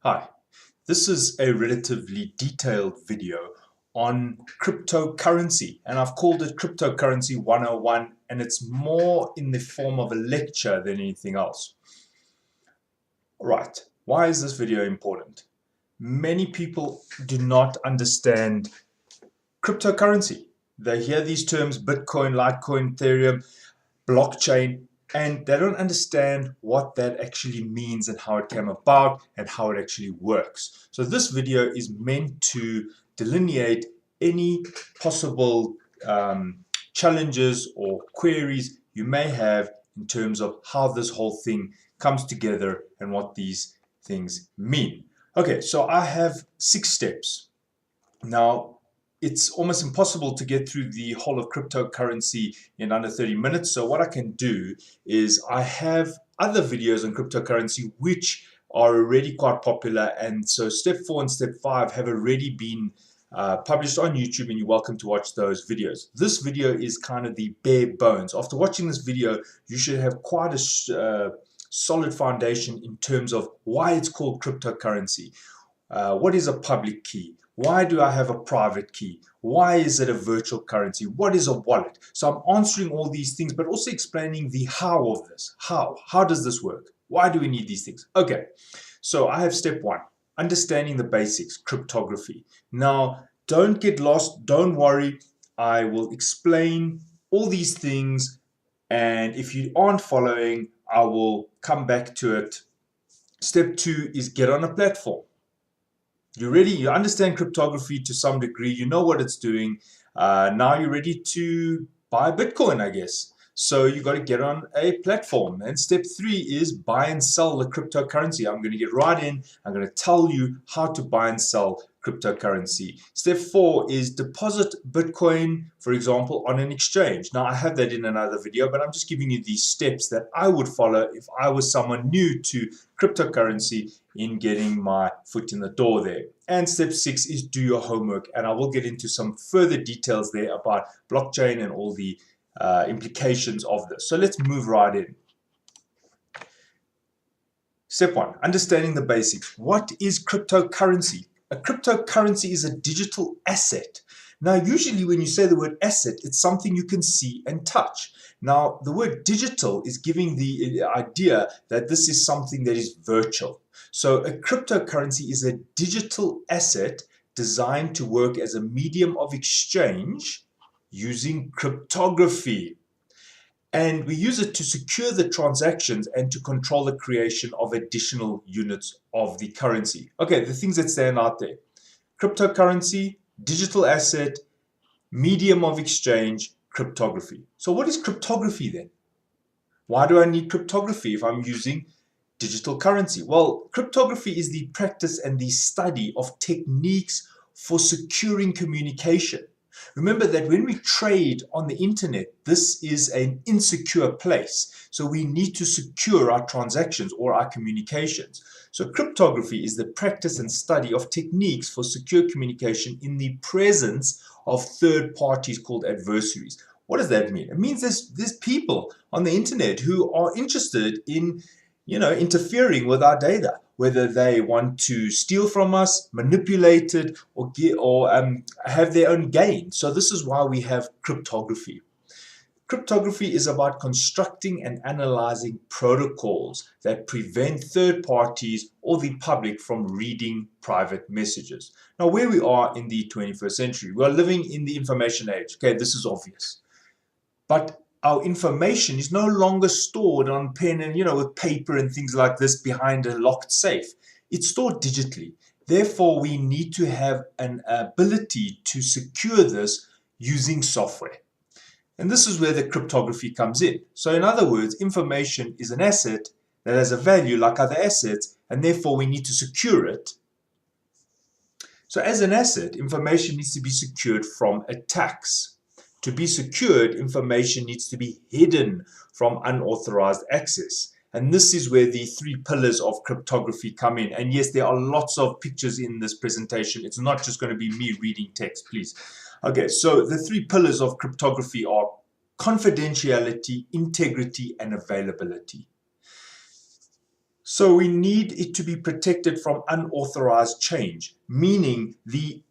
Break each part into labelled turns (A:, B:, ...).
A: Hi, this is a relatively detailed video on cryptocurrency, and I've called it Cryptocurrency 101, and it's more in the form of a lecture than anything else. Right, why is this video important? Many people do not understand cryptocurrency. They hear these terms Bitcoin, Litecoin, Ethereum, blockchain, and they don't understand what that actually means and how it came about and how it actually works. So this video is meant to delineate any possible challenges or queries you may have in terms of how this whole thing comes together and what these things mean. Okay, so I have 6 steps. Now, it's almost impossible to get through the whole of cryptocurrency in under 30 minutes. So what I can do is I have other videos on cryptocurrency which are already quite popular. And so step 4 and step 5 have already been published on YouTube, and you're welcome to watch those videos. This video is kind of the bare bones. After watching this video, you should have quite a solid foundation in terms of why it's called cryptocurrency. What is a public key? Why do I have a private key? Why is it a virtual currency? What is a wallet? So I'm answering all these things, but also explaining the how of this. How does this work? Why do we need these things? Okay, so I have step 1, understanding the basics, cryptography. Now, don't get lost. Don't worry. I will explain all these things, and if you aren't following, I will come back to it. Step 2 is get on a platform. You understand cryptography to some degree, you know what it's doing. Now you're ready to buy Bitcoin, I guess. So you got to get on a platform. And step 3 is buy and sell the cryptocurrency. I'm going to get right in. I'm going to tell you how to buy and sell cryptocurrency. Step 4 is deposit Bitcoin, for example, on an exchange. Now I have that in another video, but I'm just giving you these steps that I would follow if I was someone new to cryptocurrency in getting my foot in the door there. And step 6 is do your homework, and I will get into some further details there about blockchain and all the implications of this. So let's move right in. Step 1, understanding the basics. What is cryptocurrency? A cryptocurrency is a digital asset. Now, usually when you say the word asset, it's something you can see and touch. Now, the word digital is giving the idea that this is something that is virtual. So a cryptocurrency is a digital asset designed to work as a medium of exchange using cryptography. And we use it to secure the transactions and to control the creation of additional units of the currency. Okay, the things that stand out there. Cryptocurrency, digital asset, medium of exchange, cryptography. So what is cryptography then? Why do I need cryptography if I'm using digital currency? Well, cryptography is the practice and the study of techniques for securing communication. Remember that when we trade on the internet, this is an insecure place. So we need to secure our transactions or our communications. So cryptography is the practice and study of techniques for secure communication in the presence of third parties called adversaries. What does that mean? It means there's people on the internet who are interested in interfering with our data, whether they want to steal from us, manipulate it, or have their own gain. So this is why we have cryptography. Cryptography is about constructing and analyzing protocols that prevent third parties or the public from reading private messages. Now, where we are in the 21st century, we are living in the information age. Okay, this is obvious. But our information is no longer stored on pen and, with paper and things like this behind a locked safe. It's stored digitally. Therefore, we need to have an ability to secure this using software. And this is where the cryptography comes in. So in other words, information is an asset that has a value like other assets, and therefore we need to secure it. So as an asset, information needs to be secured from attacks. To be secured, information needs to be hidden from unauthorized access. And this is where the 3 pillars of cryptography come in. And yes, there are lots of pictures in this presentation. It's not just going to be me reading text, please. Okay, so the 3 pillars of cryptography are confidentiality, integrity, and availability. So we need it to be protected from unauthorized change, meaning the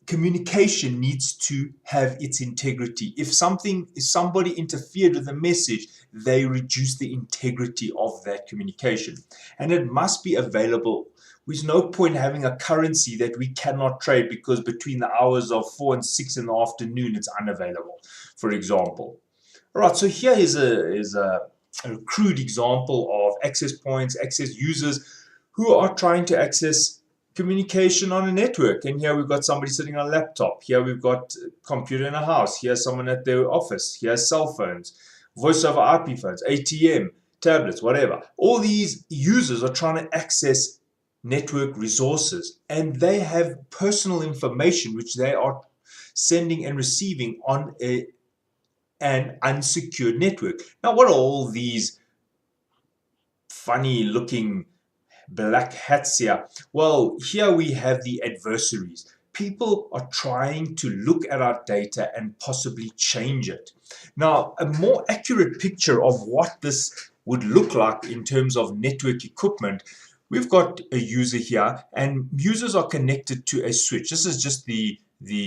A: communication needs to have its integrity. If somebody interfered with the message, they reduce the integrity of that communication. And it must be available. There's no point having a currency that we cannot trade because between the hours of 4 and 6 in the afternoon, it's unavailable, for example. All right, so here is a crude example of access points, access users who are trying to access communication on a network. And here we've got somebody sitting on a laptop. Here we've got a computer in a house. Here's someone at their office. Here's cell phones, voice over IP phones, ATM, tablets, whatever. All these users are trying to access network resources, and they have personal information which they are sending and receiving on an unsecured network. Now, what are all these funny looking black hats here? Well, here we have the adversaries. People are trying to look at our data and possibly change it. Now, a more accurate picture of what this would look like in terms of network equipment, we've got a user here, and users are connected to a switch. This is just the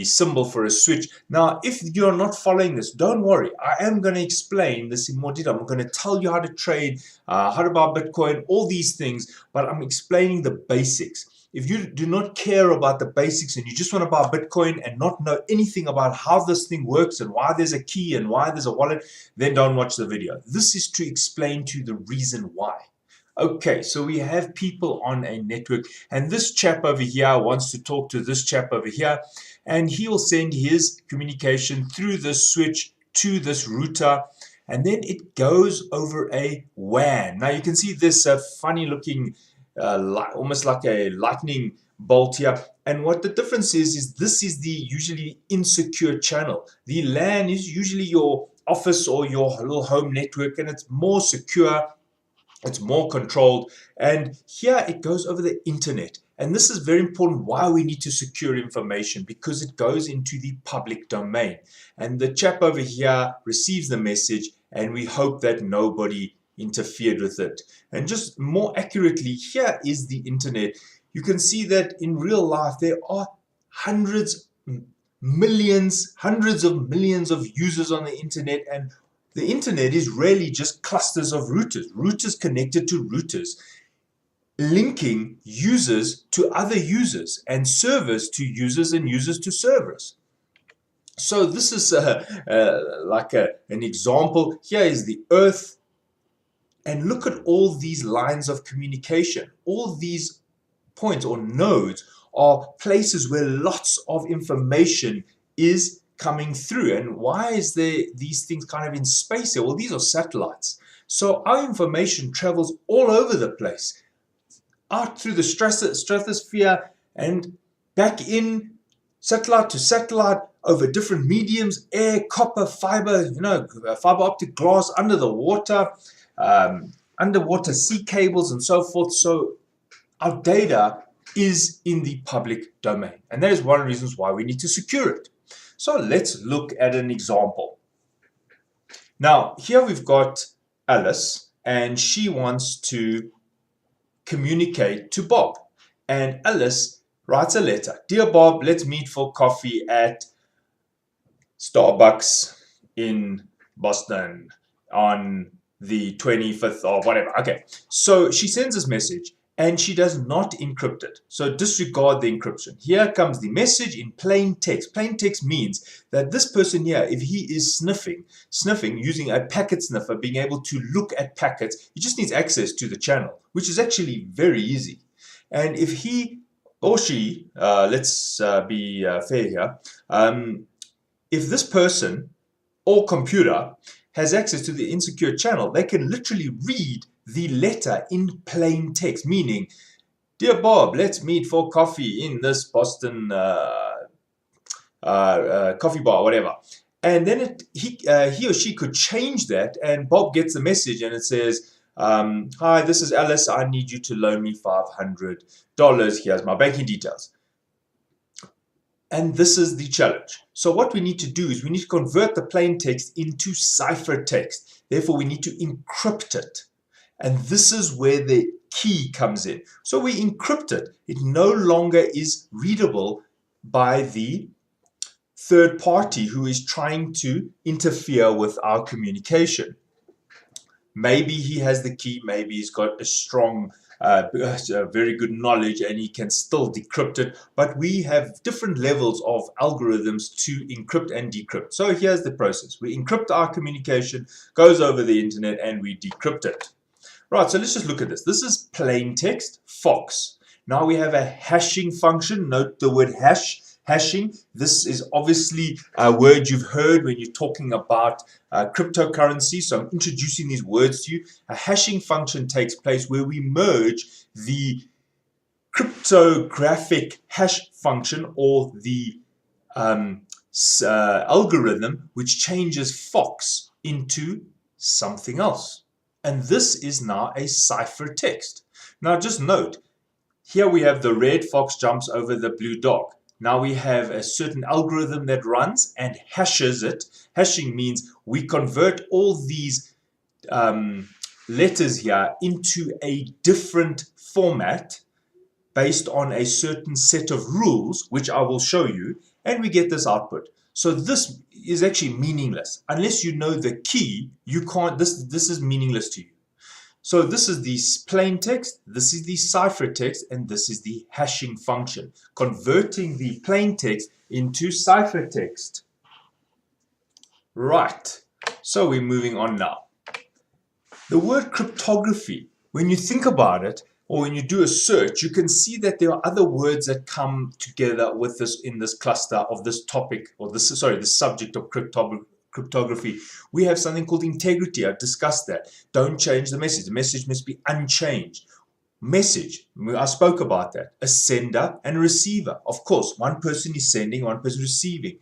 A: symbol for a switch. Now, if you're not following this, don't worry. I am going to explain this in more detail. I'm going to tell you how to trade, how to buy Bitcoin, all these things, but I'm explaining the basics. If you do not care about the basics and you just want to buy Bitcoin and not know anything about how this thing works and why there's a key and why there's a wallet, then don't watch the video. This is to explain to you the reason why. Okay, so we have people on a network, and this chap over here wants to talk to this chap over here, and he will send his communication through this switch to this router, and then it goes over a WAN. Now you can see this funny looking, almost like a lightning bolt here, and what the difference is this is the usually insecure channel. The LAN is usually your office or your little home network, and it's more secure. It's more controlled, and here it goes over the internet. And this is very important why we need to secure information, because it goes into the public domain. And the chap over here receives the message, and we hope that nobody interfered with it. And just more accurately, here is the internet. You can see that in real life there are hundreds of millions of users on the internet, and the internet is really just clusters of routers connected to routers, linking users to other users and servers to users and users to servers. So this is like an example. Here is the Earth, and look at all these lines of communication. All these points or nodes are places where lots of information is coming through. And why is there these things kind of in space here? Well, these are satellites. So our information travels all over the place, out through the stratosphere and back in, satellite to satellite, over different mediums, air, copper, fiber, fiber optic glass, under the water, underwater sea cables and so forth. So our data is in the public domain, and that is one of the reasons why we need to secure it. So let's look at an example. Now, here we've got Alice, and she wants to communicate to Bob. And Alice writes a letter. Dear Bob, let's meet for coffee at Starbucks in Boston on the 25th or whatever. Okay, so she sends this message, and she does not encrypt it. So disregard the encryption. Here comes the message in plain text. Plain text means that this person here, if he is sniffing using a packet sniffer, being able to look at packets, he just needs access to the channel, which is actually very easy. And if he or she, let's be fair here, if this person or computer has access to the insecure channel, they can literally read the letter in plain text, meaning, Dear Bob, let's meet for coffee in this Boston coffee bar, whatever. And then he or she could change that, and Bob gets the message, and it says, hi, this is Alice. I need you to loan me $500. Here's my banking details. And this is the challenge. So what we need to do is we need to convert the plain text into ciphertext. Therefore, we need to encrypt it. And this is where the key comes in. So we encrypt it. It no longer is readable by the third party who is trying to interfere with our communication. Maybe he has the key, maybe he's got a strong, very good knowledge and he can still decrypt it, but we have different levels of algorithms to encrypt and decrypt. So here's the process. We encrypt our communication, goes over the internet, and we decrypt it. Right, so let's just look at this. This is plain text, Fox. Now we have a hashing function. Note the word hash. Hashing. This is obviously a word you've heard when you're talking about cryptocurrency. So I'm introducing these words to you. A hashing function takes place where we merge the cryptographic hash function or the algorithm which changes Fox into something else. And this is now a ciphertext. Now just note, here we have the red fox jumps over the blue dog. Now we have a certain algorithm that runs and hashes it. Hashing means we convert all these letters here into a different format based on a certain set of rules, which I will show you, and we get this output. So this is actually meaningless. Unless you know the key, you can't, this is meaningless to you. So this is the plain text, this is the ciphertext, and this is the hashing function, converting the plain text into ciphertext. Right, so we're moving on now. The word cryptography, when you think about it, or when you do a search, you can see that there are other words that come together with this in this cluster of this topic, or this, sorry, the subject of cryptography. We have something called integrity. I've discussed that. Don't change the message. The message must be unchanged. Message, I spoke about that. A sender and a receiver. Of course, one person is sending, one person receiving.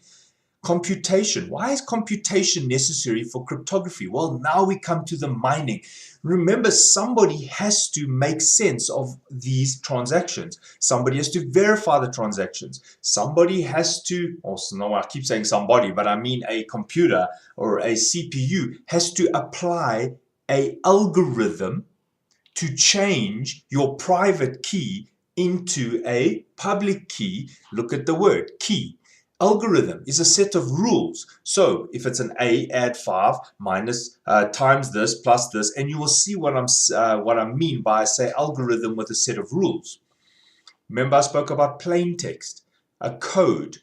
A: Computation. Why is computation necessary for cryptography? Well, now we come to the mining. Remember, somebody has to make sense of these transactions. Somebody has to verify the transactions. Somebody has to, also, no, I keep saying somebody, but I mean a computer or a CPU has to apply an algorithm to change your private key into a public key. Look at the word key. Algorithm is a set of rules. So if it's an A, add 5 minus times this plus this, and you will see what I mean by I say algorithm with a set of rules. Remember I spoke about plain text, a code,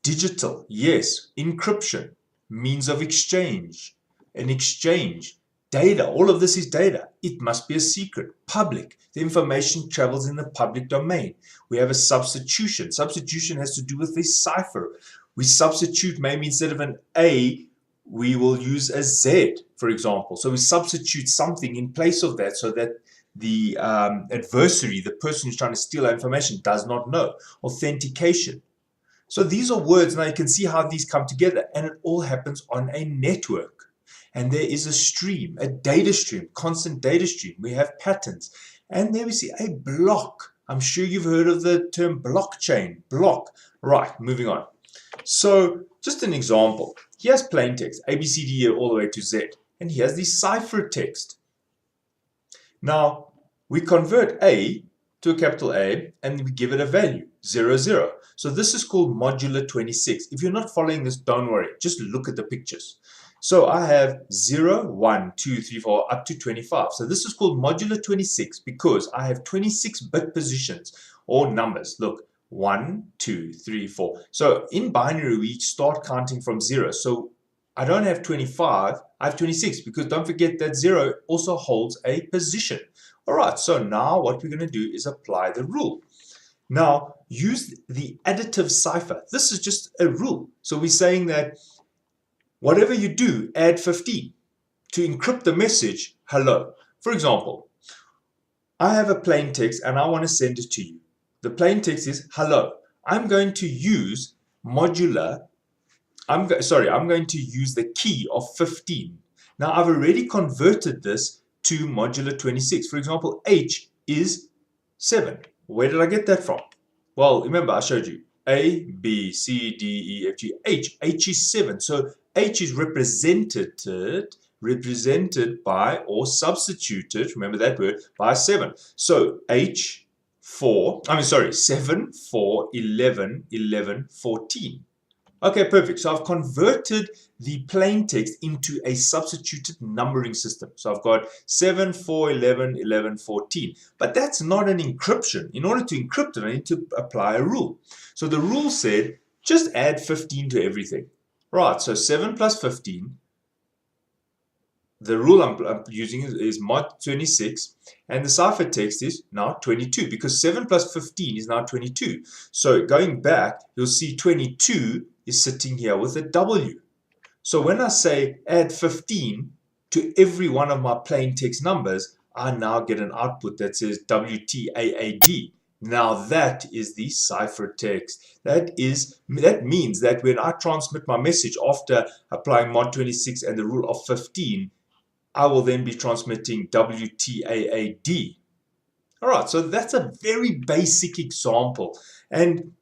A: digital, yes, encryption, means of exchange, an exchange, data. All of this is data. It must be a secret, public. The information travels in the public domain. We have a substitution. Substitution has to do with the cipher. We substitute, maybe instead of an A, we will use a Z, for example. So we substitute something in place of that so that the adversary, the person who's trying to steal our information, does not know. Authentication. So these are words. Now you can see how these come together, and it all happens on a network. And there is a stream, a data stream, constant data stream. We have patterns. And there we see a block. I'm sure you've heard of the term blockchain, block. Right, moving on. So just an example. Here's plain text, A, B, C, D, E, all the way to Z. And here's the ciphertext. Now, we convert A to a capital A, and we give it a value, 0, 0. So this is called modular 26. If you're not following this, don't worry. Just look at the pictures. So I have 0, 1, 2, 3, 4, up to 25. So this is called modular 26 because I have 26-bit positions or numbers. Look, 1, 2, 3, 4. So in binary, we start counting from 0. So I don't have 25, I have 26 because don't forget that 0 also holds a position. All right, so now what we're going to do is apply the rule. Now, use the additive cipher. This is just a rule. So we're saying that whatever you do, add 15 to encrypt the message, hello. For example, I have a plain text and I want to send it to you. The plain text is hello. I'm going to use modular, I'm going to use the key of 15. Now I've already converted this to modular 26. For example, H is 7. Where did I get that from? Well, remember I showed you A, B, C, D, E, F, G, H. H is 7. So H is represented represented by or substituted, remember that word, by 7. So H4, 7, 4, 11, 11, 14. Okay, perfect. So I've converted the plain text into a substituted numbering system. So I've got 7, 4, 11, 11, 14. But that's not an encryption. In order to encrypt it, I need to apply a rule. So the rule said, just add 15 to everything. Right, so 7 plus 15. The rule I'm using is mod 26, and the ciphertext is now 22, because 7 plus 15 is now 22. So going back, you'll see 22 is sitting here with a W. So when I say add 15 to every one of my plain text numbers, I now get an output that says WTAAD. Now that is the ciphertext. That means that when I transmit my message after applying mod 26 and the rule of 15, I will then be transmitting WTAAD. All right, so that's a very basic example. And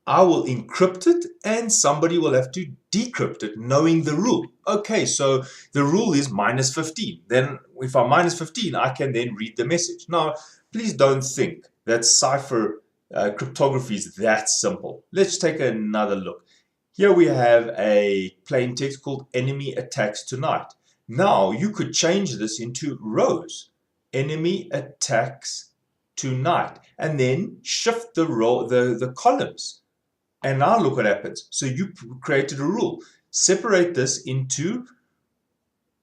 A: I will encrypt it and somebody will have to decrypt it knowing the rule. Okay, so the rule is minus 15. Then if I'm minus 15, I can then read the message. Now, please don't think that cipher cryptography is that simple. Let's take another look. Here we have a plain text called enemy attacks tonight. Now you could change this into rows. Enemy attacks tonight. And then shift the columns. And now look what happens. So you created a rule. Separate this into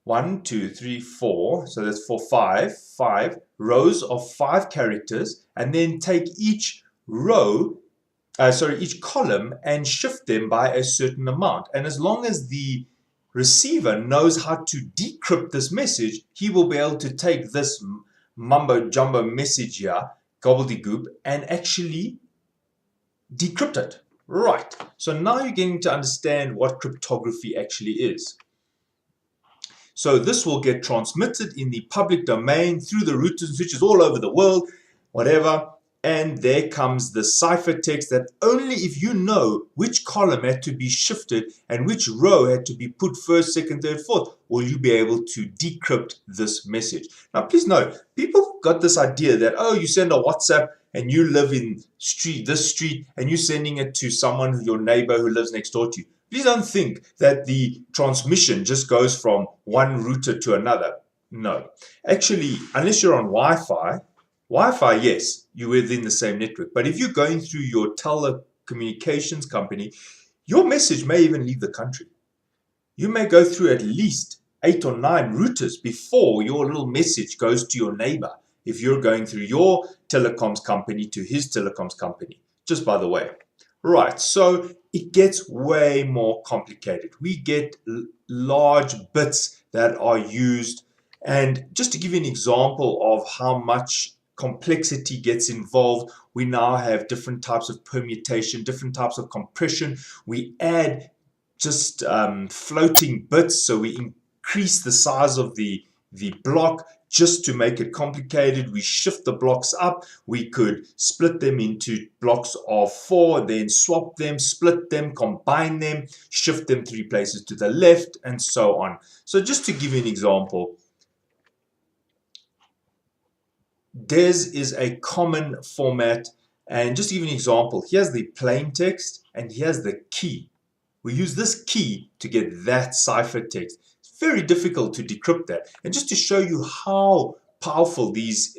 A: 1, 2, 3, 4. So that's 4, 5 rows of 5 characters. And then take each each column and shift them by a certain amount. And as long as the receiver knows how to decrypt this message, he will be able to take this mumbo jumbo message here, gobbledygook, and actually decrypt it. Right, so now you're getting to understand what cryptography actually is. So this will get transmitted in the public domain through the routers and switches all over the world, whatever, and there comes the ciphertext that only if you know which column had to be shifted and which row had to be put first, second, third, fourth, will you be able to decrypt this message. Now please note, people got this idea that, oh, you send a WhatsApp and you live in this street and you're sending it to someone, your neighbor who lives next door to you. Please don't think that the transmission just goes from one router to another. No. Actually, unless you're on Wi-Fi, yes, you're within the same network. But if you're going through your telecommunications company, your message may even leave the country. You may go through at least 8 or 9 routers before your little message goes to your neighbor, if you're going through your telecoms company to his telecoms company, just by the way. Right, so it gets way more complicated. We get large bits that are used. And just to give you an example of how much complexity gets involved, we now have different types of permutation, different types of compression. We add just floating bits, so we increase the size of the block just to make it complicated. We shift the blocks up. We could split them into blocks of 4, then swap them, split them, combine them, shift them 3 places to the left, and so on. So just to give you an example, DES is a common format, and just to give you an example, here's the plain text and here's the key. We use this key to get that ciphertext. It's very difficult to decrypt that. And just to show you how powerful these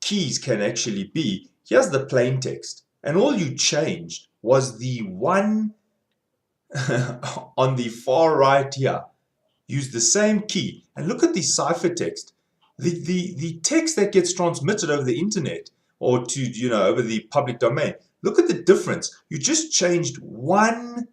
A: keys can actually be, here's the plain text. And all you changed was the one on the far right here. Use the same key. And look at the ciphertext. The text that gets transmitted over the internet or to, over the public domain, look at the difference. You just changed one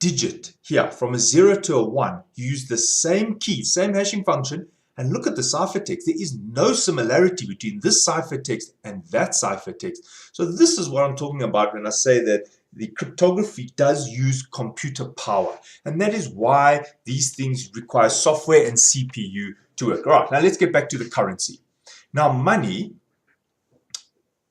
A: digit here from a 0 to a 1. You use the same key, same hashing function, and look at the ciphertext. There is no similarity between this ciphertext and that ciphertext. So this is what I'm talking about when I say that the cryptography does use computer power. And that is why these things require software and CPU to work. All right, now let's get back to the currency. Now, money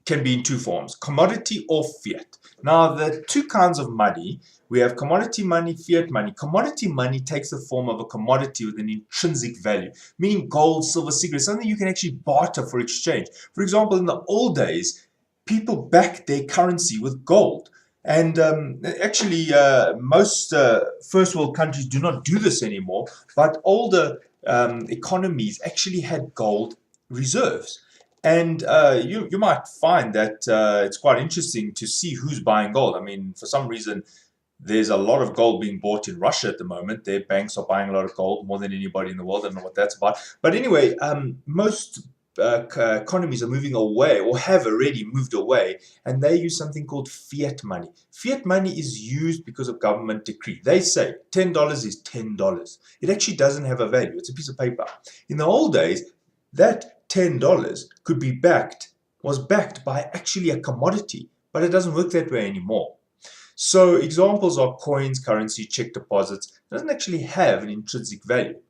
A: can be in 2 forms, commodity or fiat. Now, the 2 kinds of money, We have commodity money, fiat money. Commodity money takes the form of a commodity with an intrinsic value, meaning gold, silver, cigarettes, something you can actually barter for exchange. For example, in the old days, people backed their currency with gold. And actually, most first world countries do not do this anymore, but older economies actually had gold reserves. And you might find that it's quite interesting to see who's buying gold. I mean, for some reason, there's a lot of gold being bought in Russia at the moment. Their banks are buying a lot of gold, more than anybody in the world. I don't know what that's about. But anyway, most economies are moving away, or have already moved away, and they use something called fiat money. Fiat money is used because of government decree. They say $10 is $10. It actually doesn't have a value. It's a piece of paper. In the old days, that $10 could be was backed by actually a commodity, but it doesn't work that way anymore. So examples are coins, currency, check deposits. It doesn't actually have an intrinsic value.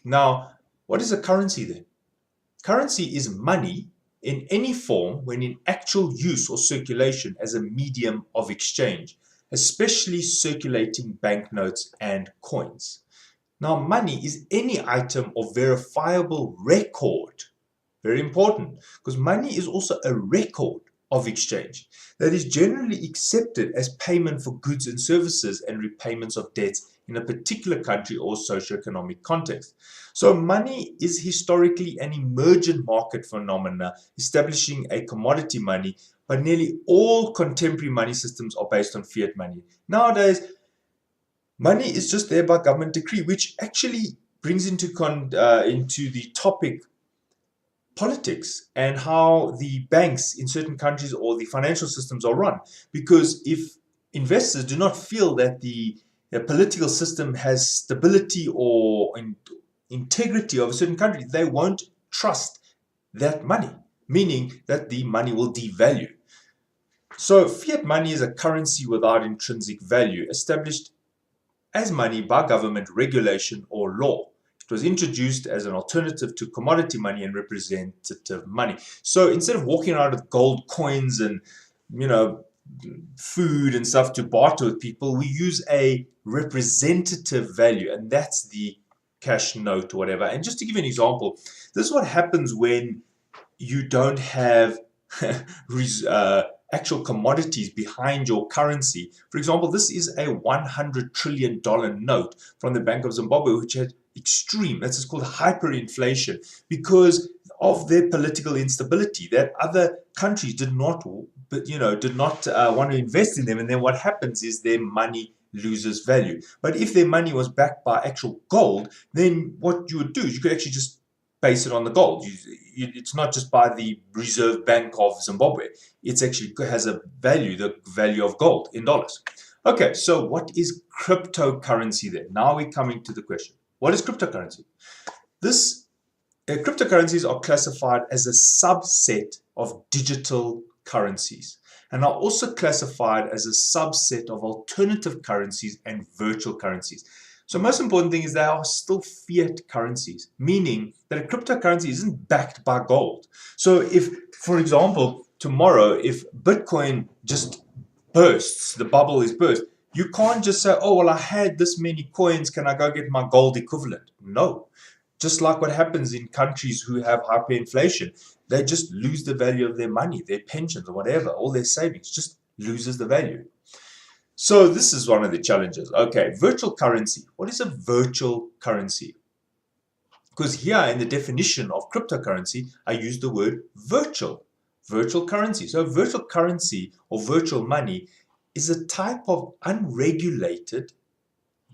A: Now, what is a currency then? Currency is money in any form when in actual use or circulation as a medium of exchange, especially circulating banknotes and coins. Now, money is any item or verifiable record. Very important, because money is also a record of exchange that is generally accepted as payment for goods and services and repayments of debts in a particular country or socioeconomic context. So money is historically an emergent market phenomena, establishing a commodity money, but nearly all contemporary money systems are based on fiat money. Nowadays, money is just there by government decree, which actually brings into the topic politics and how the banks in certain countries or the financial systems are run. Because if investors do not feel that the political system has stability or integrity of a certain country, they won't trust that money, meaning that the money will devalue. So fiat money is a currency without intrinsic value, established as money by government regulation or law. It was introduced as an alternative to commodity money and representative money. So instead of walking around with gold coins and, food and stuff to barter with people, we use a representative value, and that's the cash note or whatever. And just to give you an example, this is what happens when you don't have actual commodities behind your currency. For example, this is a $100 trillion note from the Bank of Zimbabwe, which had that's called hyperinflation, because of their political instability, that other countries did not want to invest in them. And then what happens is their money loses value. But if their money was backed by actual gold, then what you would do is you could actually just base it on the gold. It's not just by the Reserve Bank of Zimbabwe. It actually has a value, the value of gold in dollars. Okay, so what is cryptocurrency then? Now we're coming to the question. What is cryptocurrency? Cryptocurrencies are classified as a subset of digital currencies and are also classified as a subset of alternative currencies and virtual currencies. So most important thing is they are still fiat currencies, meaning that a cryptocurrency isn't backed by gold. So if, for example, tomorrow, if Bitcoin just bursts, the bubble is burst, you can't just say, oh, well, I had this many coins, can I go get my gold equivalent? No. Just like what happens in countries who have hyperinflation, they just lose the value of their money, their pensions or whatever, all their savings just loses the value. So this is one of the challenges. Okay, virtual currency. What is a virtual currency? Because here in the definition of cryptocurrency, I use the word virtual currency. So virtual currency or virtual money is a type of unregulated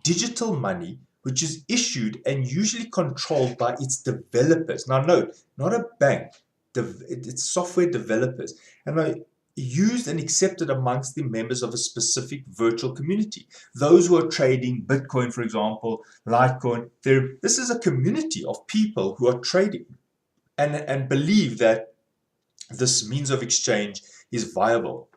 A: digital money which is issued and usually controlled by its developers. Now note, not a bank, it's software developers, and are used and accepted amongst the members of a specific virtual community. Those who are trading Bitcoin, for example, Litecoin, this is a community of people who are trading and believe that this means of exchange is viable.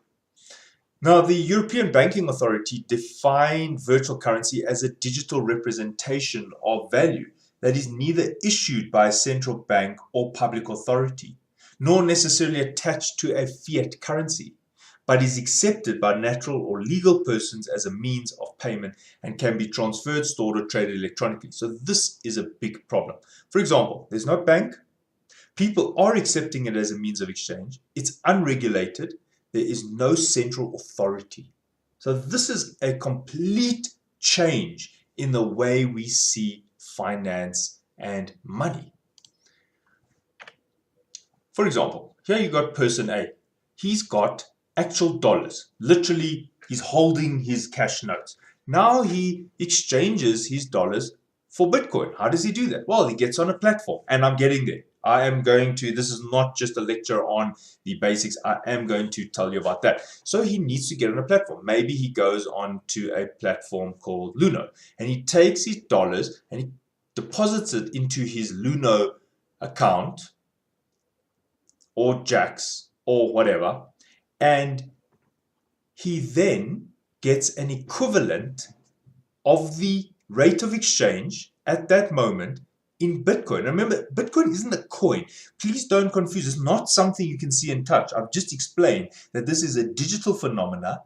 A: Now, the European Banking Authority defined virtual currency as a digital representation of value that is neither issued by a central bank or public authority, nor necessarily attached to a fiat currency, but is accepted by natural or legal persons as a means of payment and can be transferred, stored, or traded electronically. So this is a big problem. For example, there's no bank. People are accepting it as a means of exchange. It's unregulated. There is no central authority. So this is a complete change in the way we see finance and money. For example, here you got person A. He's got actual dollars. Literally, he's holding his cash notes. Now he exchanges his dollars for Bitcoin. How does he do that? Well, he gets on a platform, and I'm getting there. This is not just a lecture on the basics. I am going to tell you about that. So he needs to get on a platform. Maybe he goes on to a platform called Luno, and he takes his dollars and he deposits it into his Luno account or Jax or whatever, and he then gets an equivalent of the rate of exchange at that moment in Bitcoin. Remember, Bitcoin isn't a coin. Please don't confuse. It's not something you can see and touch. I've just explained that this is a digital phenomena,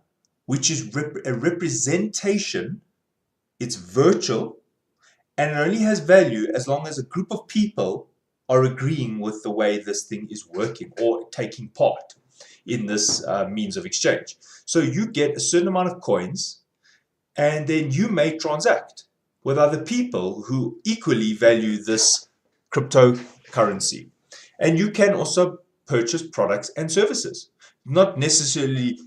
A: which is a representation. It's virtual, and it only has value as long as a group of people are agreeing with the way this thing is working or taking part in this means of exchange. So you get a certain amount of coins, and then you may transact with other people who equally value this cryptocurrency. And you can also purchase products and services, not necessarily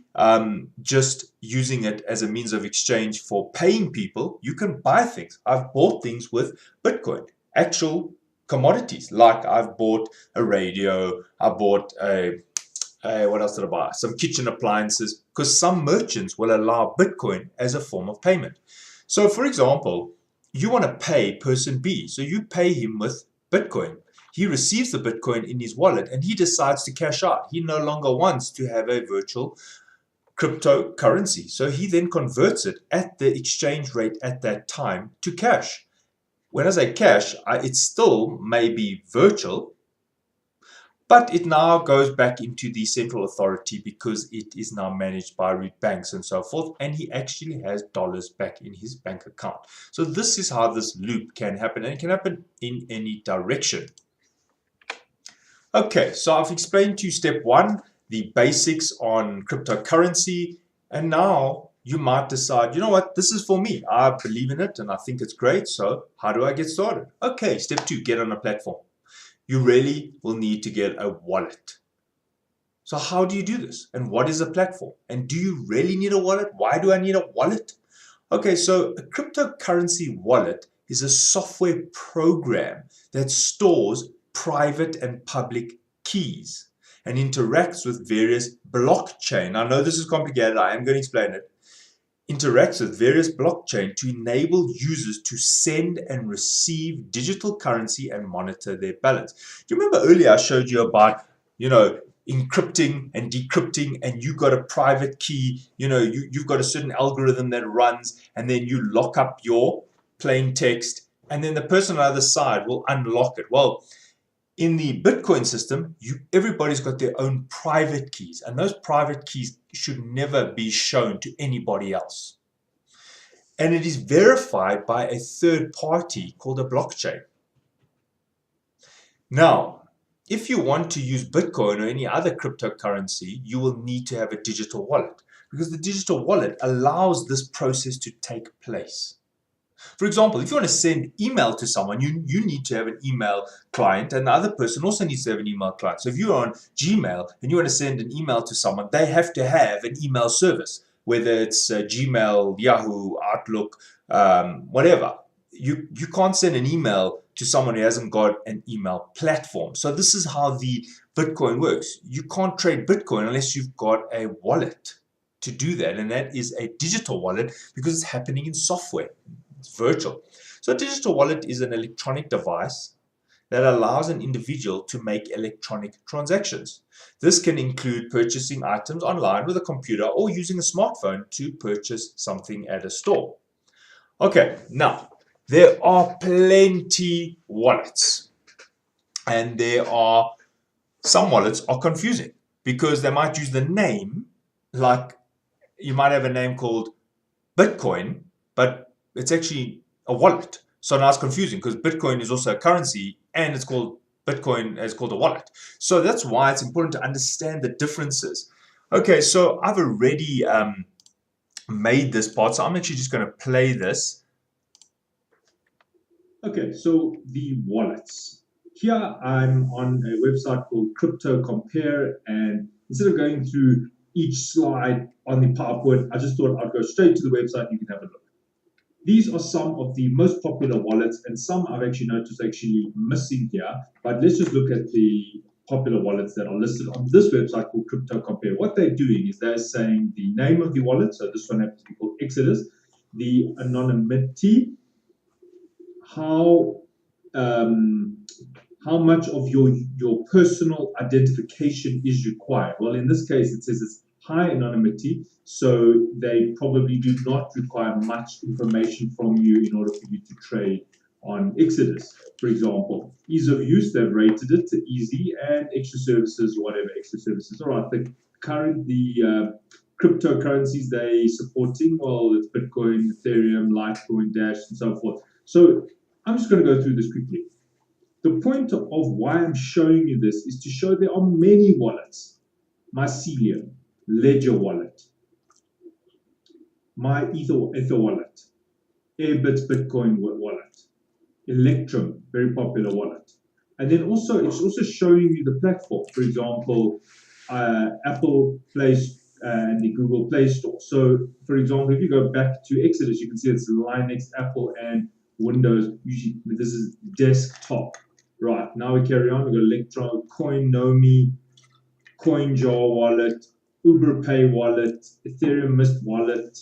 A: just using it as a means of exchange for paying people. You can buy things. I've bought things with Bitcoin, actual commodities, like I've bought a radio, I bought what else did I buy? Some kitchen appliances, because some merchants will allow Bitcoin as a form of payment. So for example, you want to pay person B, so you pay him with Bitcoin. He receives the Bitcoin in his wallet and he decides to cash out. He no longer wants to have a virtual cryptocurrency. So he then converts it at the exchange rate at that time to cash. When I say cash, it still may be virtual, but it now goes back into the central authority because it is now managed by root banks and so forth, and he actually has dollars back in his bank account. So this is how this loop can happen, and it can happen in any direction. Okay, so I've explained to you step one, the basics on cryptocurrency, and now you might decide, you know what, this is for me. I believe in it and I think it's great, so how do I get started? Okay, step two, get on a platform. You really will need to get a wallet. So how do you do this? And what is a platform? And do you really need a wallet? Why do I need a wallet? Okay, so a cryptocurrency wallet is a software program that stores private and public keys and interacts with various blockchain. I know this is complicated. I am going to explain it. Interacts with various blockchain to enable users to send and receive digital currency and monitor their balance. Do you remember earlier I showed you about, encrypting and decrypting, and you got a private key, you've got a certain algorithm that runs, and then you lock up your plain text, and then the person on the other side will unlock it. Well, in the Bitcoin system, everybody's got their own private keys, and those private keys should never be shown to anybody else. And it is verified by a third party called a blockchain. Now, if you want to use Bitcoin or any other cryptocurrency, you will need to have a digital wallet, because the digital wallet allows this process to take place. For example, if you want to send email to someone, you need to have an email client, and the other person also needs to have an email client. So if you're on Gmail and you want to send an email to someone, they have to have an email service, whether it's Gmail, Yahoo, Outlook, whatever. You can't send an email to someone who hasn't got an email platform. So this is how the Bitcoin works. You can't trade Bitcoin unless you've got a wallet to do that, and that is a digital wallet because it's happening in software. It's virtual. So a digital wallet is an electronic device that allows an individual to make electronic transactions. This can include purchasing items online with a computer or using a smartphone to purchase something at a store. Okay, now there are plenty wallets, and some wallets are confusing because they might use the name like you might have a name called Bitcoin, but it's actually a wallet. So now it's confusing because Bitcoin is also a currency and it's called Bitcoin as called a wallet. So that's why it's important to understand the differences. Okay, so I've already made this part, so I'm actually just going to play this.
B: Okay, so the wallets. Here I'm on a website called Crypto Compare, and instead of going through each slide on the PowerPoint, I just thought I'd go straight to the website and you can have a look. These are some of the most popular wallets, and some I've actually noticed actually missing here. But let's just look at the popular wallets that are listed on this website called Crypto Compare. What they're doing is they're saying the name of the wallet, so this one happens to be called Exodus, the anonymity, how um, how much of your personal identification is required. Well, in this case, it says it's high anonymity, so they probably do not require much information from you in order for you to trade on Exodus, for example. Ease of use, they've rated it to easy, and extra services, whatever extra services. All right, the cryptocurrencies they supporting, well, it's Bitcoin, Ethereum, Litecoin, Dash, and so forth. So I'm just going to go through this quickly. The point of why I'm showing you this is to show there are many wallets. Mycelium, Ledger Wallet, My Ether Wallet, Airbit's Bitcoin Wallet, Electrum, very popular wallet. And then also, it's also showing you the platform. For example, Apple Play and the Google Play Store. So, for example, if you go back to Exodus, you can see it's Linux, Apple, and Windows. Usually, this is desktop. Right, now we carry on. We've got Electron, Coinomi, CoinJar wallet, UberPay wallet, Ethereum Mist wallet.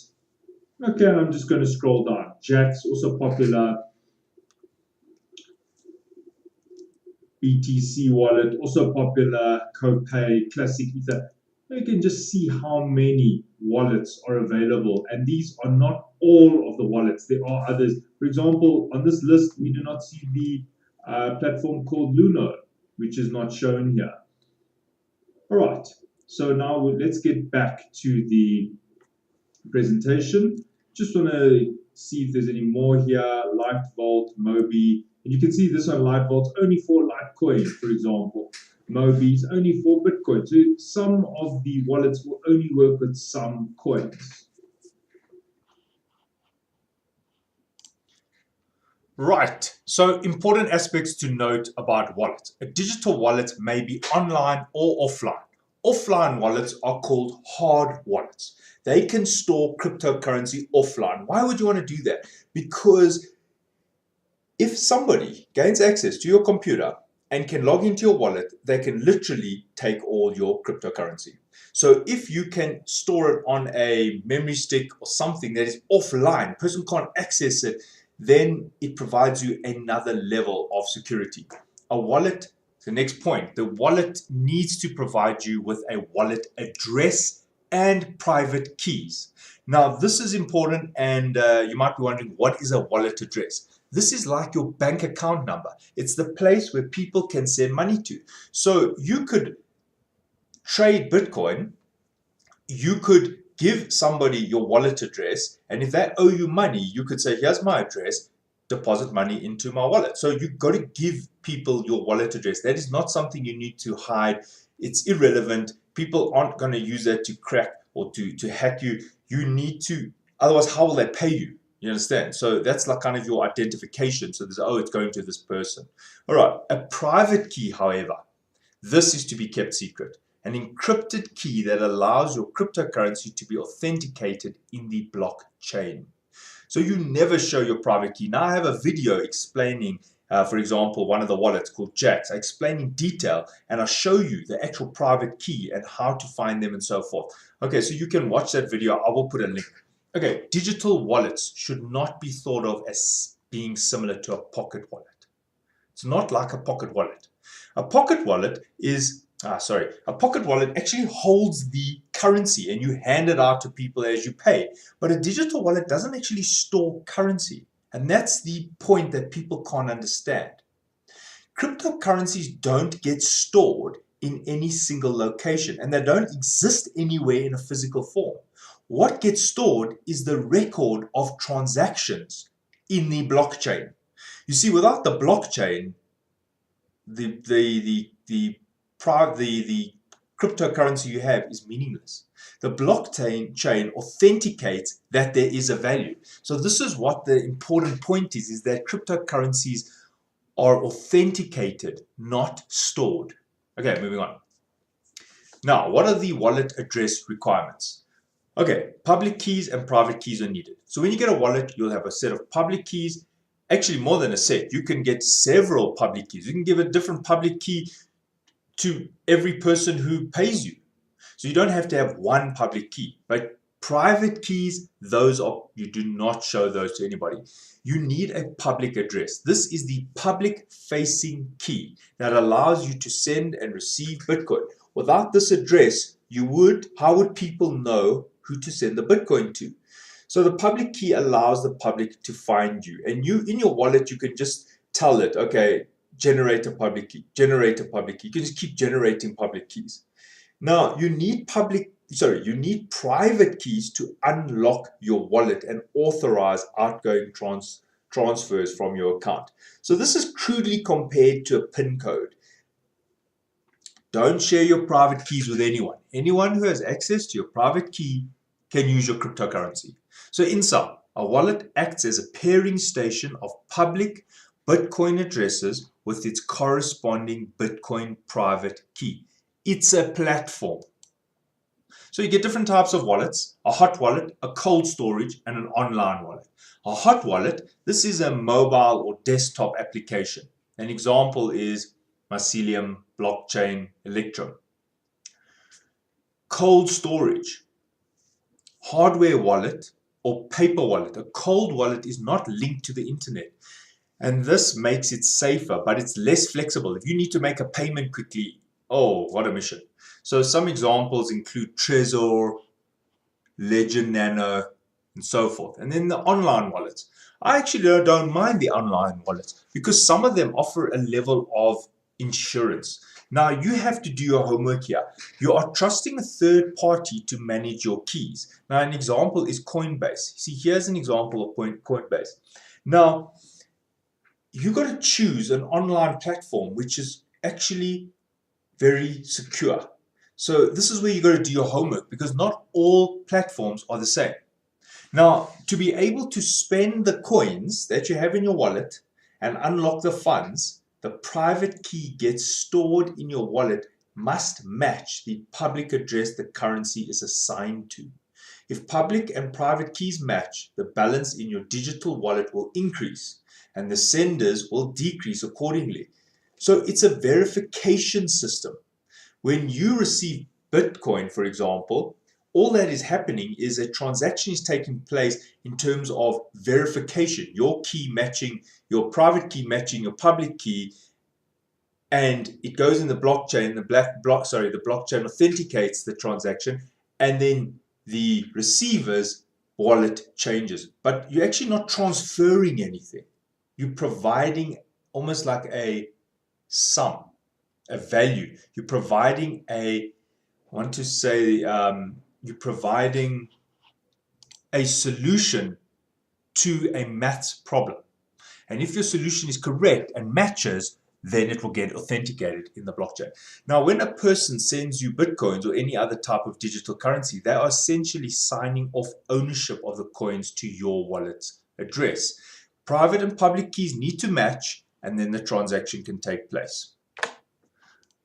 B: Okay, I'm just going to scroll down. Jax, also popular. BTC wallet, also popular. Copay, Classic Ether. You can just see how many wallets are available, and these are not all of the wallets. There are others. For example, on this list, we do not see the platform called Luno, which is not shown here. All right, so now let's get back to the presentation. Just want to see if there's any more here. LiteVault, Mobi, and you can see this on LiteVault only for Litecoin, for example. Mobi is only for Bitcoin. So some of the wallets will only work with some coins.
A: Right, so important aspects to note about wallets. A digital wallet may be online or offline. Offline wallets are called hard wallets. They can store cryptocurrency offline. Why would you want to do that? Because if somebody gains access to your computer and can log into your wallet, they can literally take all your cryptocurrency. So if you can store it on a memory stick or something that is offline, person can't access it, then it provides you another level of security. A wallet, the next point, the wallet needs to provide you with a wallet address and private keys. Now, this is important, and you might be wondering, what is a wallet address? This is like your bank account number. It's the place where people can send money to. So you could trade Bitcoin, you could give somebody your wallet address, and if they owe you money, you could say, here's my address, deposit money into my wallet. So you've got to give people your wallet address. That is not something you need to hide. It's irrelevant. People aren't going to use that to crack or to hack you. You need to, otherwise, how will they pay you? You understand? So that's like kind of your identification. So there's, oh, it's going to this person. All right. A private key, however, this is to be kept secret. An encrypted key that allows your cryptocurrency to be authenticated in the blockchain. So you never show your private key. Now I have a video explaining, for example, one of the wallets called Jax. I explain in detail and I show you the actual private key and how to find them and so forth. Okay, so you can watch that video. I will put a link. Okay, digital wallets should not be thought of as being similar to a pocket wallet. It's not like a pocket wallet. A pocket wallet is, a pocket wallet actually holds the currency and you hand it out to people as you pay. But a digital wallet doesn't actually store currency. And that's the point that people can't understand. Cryptocurrencies don't get stored in any single location, and they don't exist anywhere in a physical form. What gets stored is the record of transactions in the blockchain. You see, without the blockchain, the cryptocurrency you have is meaningless. The blockchain chain authenticates that there is a value. So this is what the important point is that cryptocurrencies are authenticated, not stored. Okay, moving on. Now, what are the wallet address requirements? Okay, public keys and private keys are needed. So when you get a wallet, you'll have a set of public keys. Actually, more than a set. You can get several public keys. You can give a different public key to every person who pays you. So you don't have to have one public key. But private keys, you do not show those to anybody. You need a public address. This is the public-facing key that allows you to send and receive Bitcoin. Without this address, how would people know who to send the Bitcoin to? So the public key allows the public to find you. And in your wallet, you can just tell it, okay, generate a public key, generate a public key. You can just keep generating public keys. Now, you need private keys to unlock your wallet and authorize outgoing transfers from your account. So this is crudely compared to a PIN code. Don't share your private keys with anyone. Anyone who has access to your private key can use your cryptocurrency. So in sum, a wallet acts as a pairing station of public Bitcoin addresses with its corresponding Bitcoin private key. It's a platform. So you get different types of wallets: a hot wallet, a cold storage, and an online wallet. A hot wallet, this is a mobile or desktop application. An example is Mycelium, Blockchain, Electrum. Cold storage, hardware wallet or paper wallet. A cold wallet is not linked to the internet, and this makes it safer, but it's less flexible. If you need to make a payment quickly, oh, what a mission. So some examples include Trezor, Ledger Nano, and so forth. And then the online wallets. I actually don't mind the online wallets because some of them offer a level of insurance. Now, you have to do your homework here. You are trusting a third party to manage your keys. Now, an example is Coinbase. See, here's an example of Coinbase. Now, you've got to choose an online platform which is actually very secure. So this is where you got to do your homework because not all platforms are the same. Now, to be able to spend the coins that you have in your wallet and unlock the funds, the private key gets stored in your wallet must match the public address the currency is assigned to. If public and private keys match, the balance in your digital wallet will increase and the senders will decrease accordingly. So it's a verification system. When you receive Bitcoin, for example, all that is happening is a transaction is taking place in terms of verification, your key matching, your private key matching your public key, and it goes in the blockchain. The blockchain authenticates the transaction, and then the receiver's wallet changes. But you're actually not transferring anything. You're providing almost like a sum, a value. You're providing you're providing a solution to a maths problem. And if your solution is correct and matches, then it will get authenticated in the blockchain. Now, when a person sends you Bitcoins or any other type of digital currency, they are essentially signing off ownership of the coins to your wallet's address. Private and public keys need to match, and then the transaction can take place.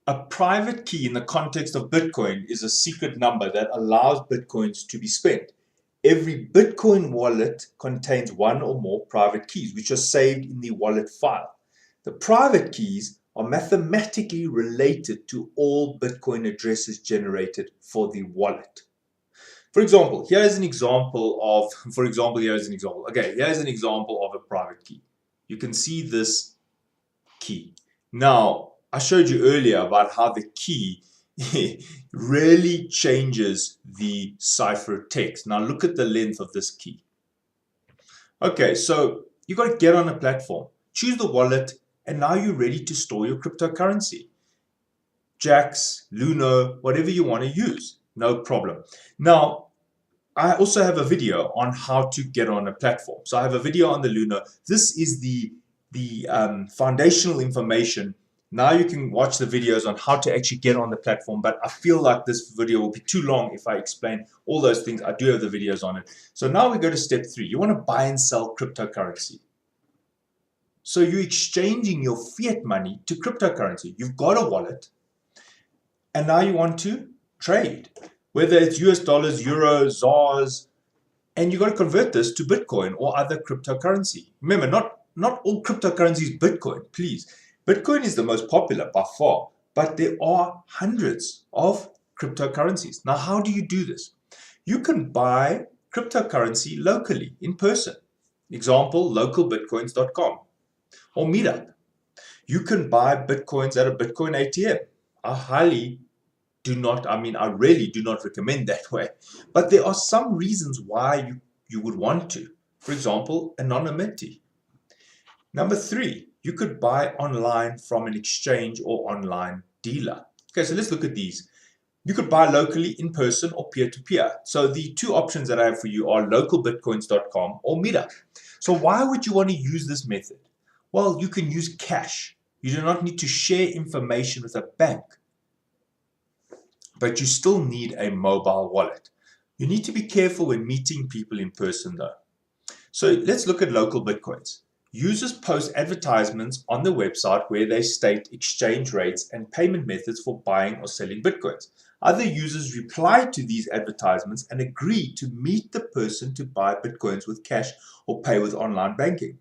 A: A private key in the context of Bitcoin is a secret number that allows Bitcoins to be spent. Every Bitcoin wallet contains one or more private keys, which are saved in the wallet file. The private keys are mathematically related to all Bitcoin addresses generated for the wallet. For example, here's an example of a private key. You can see this key. Now, I showed you earlier about how the key really changes the ciphertext. Now look at the length of this key. Okay, so you got to get on a platform, choose the wallet, and now you're ready to store your cryptocurrency. Jax, Luno, whatever you want to use, no problem. Now, I also have a video on how to get on a platform. So I have a video on the Luno. This is the foundational information. Now you can watch the videos on how to actually get on the platform, but I feel like this video will be too long if I explain all those things. I do have the videos on it. So now we go to step 3. You want to buy and sell cryptocurrency. So you're exchanging your fiat money to cryptocurrency. You've got a wallet, and now you want to trade, whether it's US dollars, euros, ZARs, and you got to convert this to Bitcoin or other cryptocurrency. Remember, not all cryptocurrency is Bitcoin, please. Bitcoin is the most popular by far, but there are hundreds of cryptocurrencies. Now, how do you do this? You can buy cryptocurrency locally, in person. Example, localbitcoins.com or Meetup. You can buy Bitcoins at a Bitcoin ATM. I really do not recommend that way. But there are some reasons why you would want to. For example, anonymity. Number 3, you could buy online from an exchange or online dealer. Okay, so let's look at these. You could buy locally, in person, or peer-to-peer. So the 2 options that I have for you are localbitcoins.com or Meetup. So why would you want to use this method? Well, you can use cash. You do not need to share information with a bank. But you still need a mobile wallet. You need to be careful when meeting people in person though. So let's look at local Bitcoins. Users post advertisements on the website where they state exchange rates and payment methods for buying or selling Bitcoins. Other users reply to these advertisements and agree to meet the person to buy Bitcoins with cash or pay with online banking.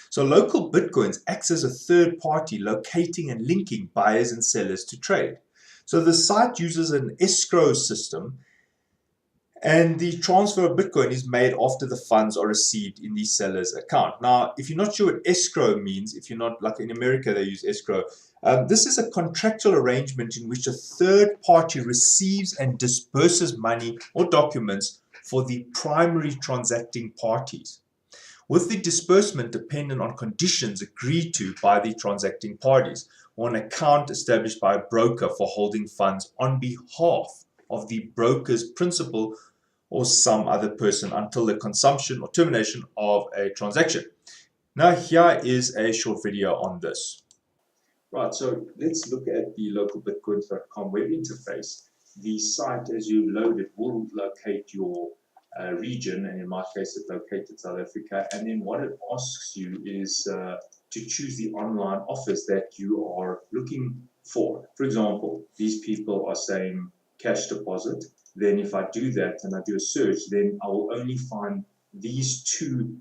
A: So local Bitcoins acts as a third party locating and linking buyers and sellers to trade. So the site uses an escrow system, and the transfer of Bitcoin is made after the funds are received in the seller's account. Now, if you're not sure what escrow means, if you're not, like in America they use escrow, this is a contractual arrangement in which a third party receives and disperses money or documents for the primary transacting parties, with the disbursement dependent on conditions agreed to by the transacting parties, or an account established by a broker for holding funds on behalf of the broker's principal or some other person until the consumption or termination of a transaction. Now here is a short video on this. Right, so let's look at the localbitcoins.com web interface. The site, as you load it, will locate your region, and in my case it located South Africa, and then what it asks you is to choose the online offers that you are looking for. For example, these people are saying cash deposit. Then if I do that and I do a search, then I will only find these 2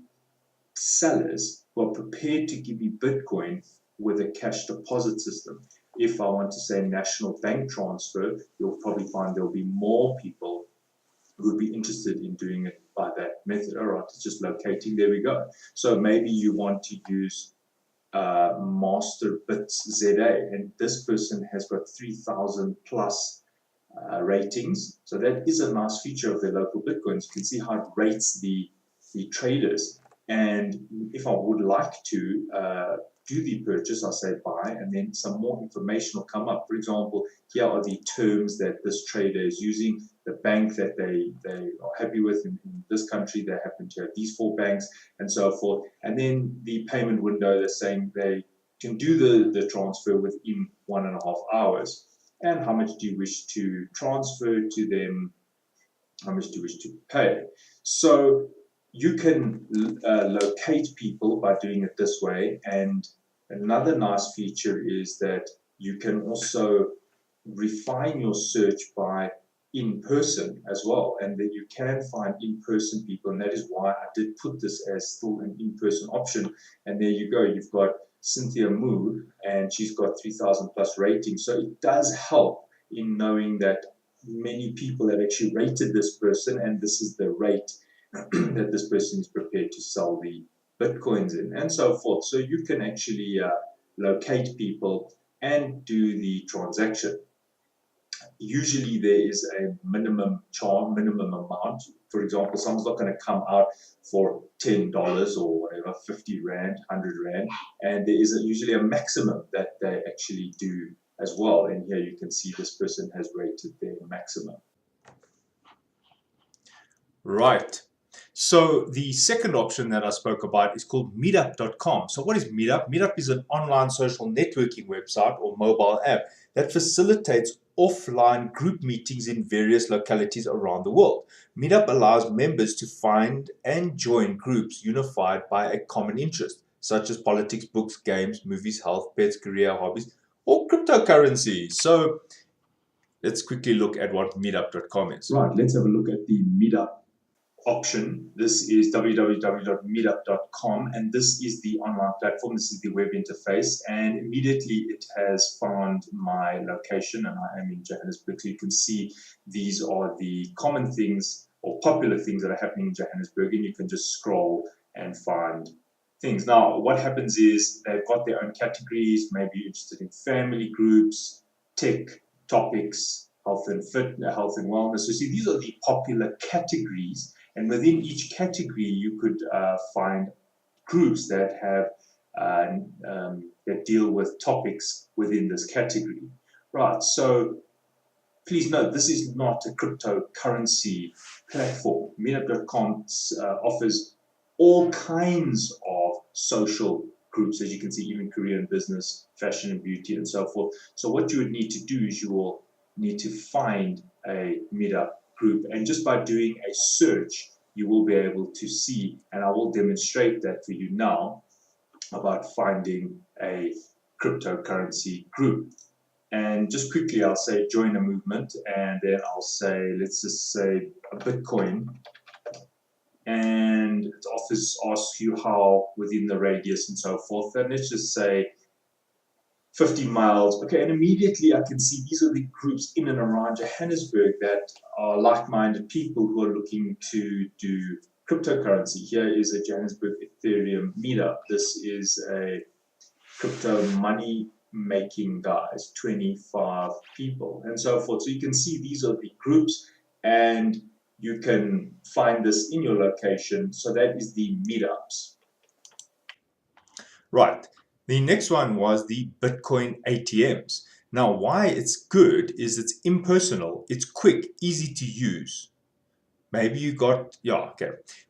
A: sellers who are prepared to give me Bitcoin with a cash deposit system. If I want to say national bank transfer, you'll probably find there'll be more people who would be interested in doing it by that method. All right, it's just locating. There we go. So maybe you want to use MasterBits ZA, and this person has got 3,000 plus ratings. So that is a nice feature of the local Bitcoins. You can see how it rates the traders. And if I would like to do the purchase, I say buy, and then some more information will come up. For example, here are the terms that this trader is using, the bank that they are happy with in this country. They happen to have these 4 banks and so forth. And then the payment window, they're saying they can do the transfer within 1.5 hours. And how much do you wish to transfer to them? How much do you wish to pay? So you can locate people by doing it this way. And another nice feature is that you can also refine your search by in person as well, and that you can find in-person people, and that is why I did put this as still an in-person option. And there you go, you've got Cynthia Moo, and she's got 3,000 plus ratings. So it does help in knowing that many people have actually rated this person, and this is the rate that this person is prepared to sell the Bitcoins in, and so forth. So you can actually locate people and do the transaction. Usually there is a minimum amount. For example, someone's not going to come out for $10 or whatever, 50 Rand, 100 Rand, and there is usually a maximum that they actually do as well. And here you can see this person has rated their maximum. Right. So the second option that I spoke about is called meetup.com. So what is Meetup? Meetup is an online social networking website or mobile app that facilitates offline group meetings in various localities around the world. Meetup allows members to find and join groups unified by a common interest, such as politics, books, games, movies, health, pets, career, hobbies, or cryptocurrency. So let's quickly look at what meetup.com is.
B: Right, let's have a look at the Meetup
A: option. This is www.meetup.com, and this is the online platform. This is the web interface, and immediately it has found my location, and I am in Johannesburg. So you can see these are the common things or popular things that are happening in Johannesburg, and you can just scroll and find things. Now, what happens is they've got their own categories. Maybe you're interested in family groups, tech topics, health and wellness. So see, these are the popular categories. And within each category, you could find groups that have that deal with topics within this category. Right. So please note, this is not a cryptocurrency platform. Meetup.com offers all kinds of social groups, as you can see, even career and business, fashion and beauty, and so forth. So what you would need to do is you will need to find a Meetup group, and just by doing a search you will be able to see, and I will demonstrate that for you now, about finding a cryptocurrency group. And just quickly I'll say join a movement, and then I'll say, let's just say a Bitcoin, and it asks you how within the radius and so forth, and let's just say 50 miles. Okay, and immediately I can see these are the groups in and around Johannesburg that are like-minded people who are looking to do cryptocurrency. Here is a Johannesburg Ethereum meetup. This is a crypto money making guys, 25 people, and so forth. So you can see these are the groups, and you can find this in your location. So that is the meetups. Right. The next one was the Bitcoin ATMs. Now, why it's good is it's impersonal, it's quick, easy to use. Maybe you got,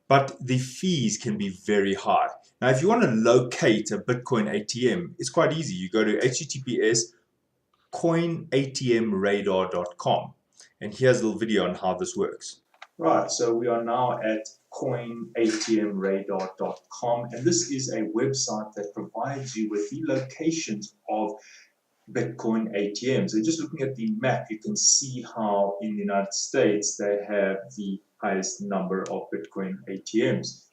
A: but the fees can be very high. Now, if you want to locate a Bitcoin ATM, it's quite easy. You go to https://coinatmradar.com, and here's a little video on how this works. Right, so we are now at coinatmradar.com, and this is a website that provides you with the locations of Bitcoin ATMs. And just looking at the map, you can see how in the United States they have the highest number of Bitcoin ATMs.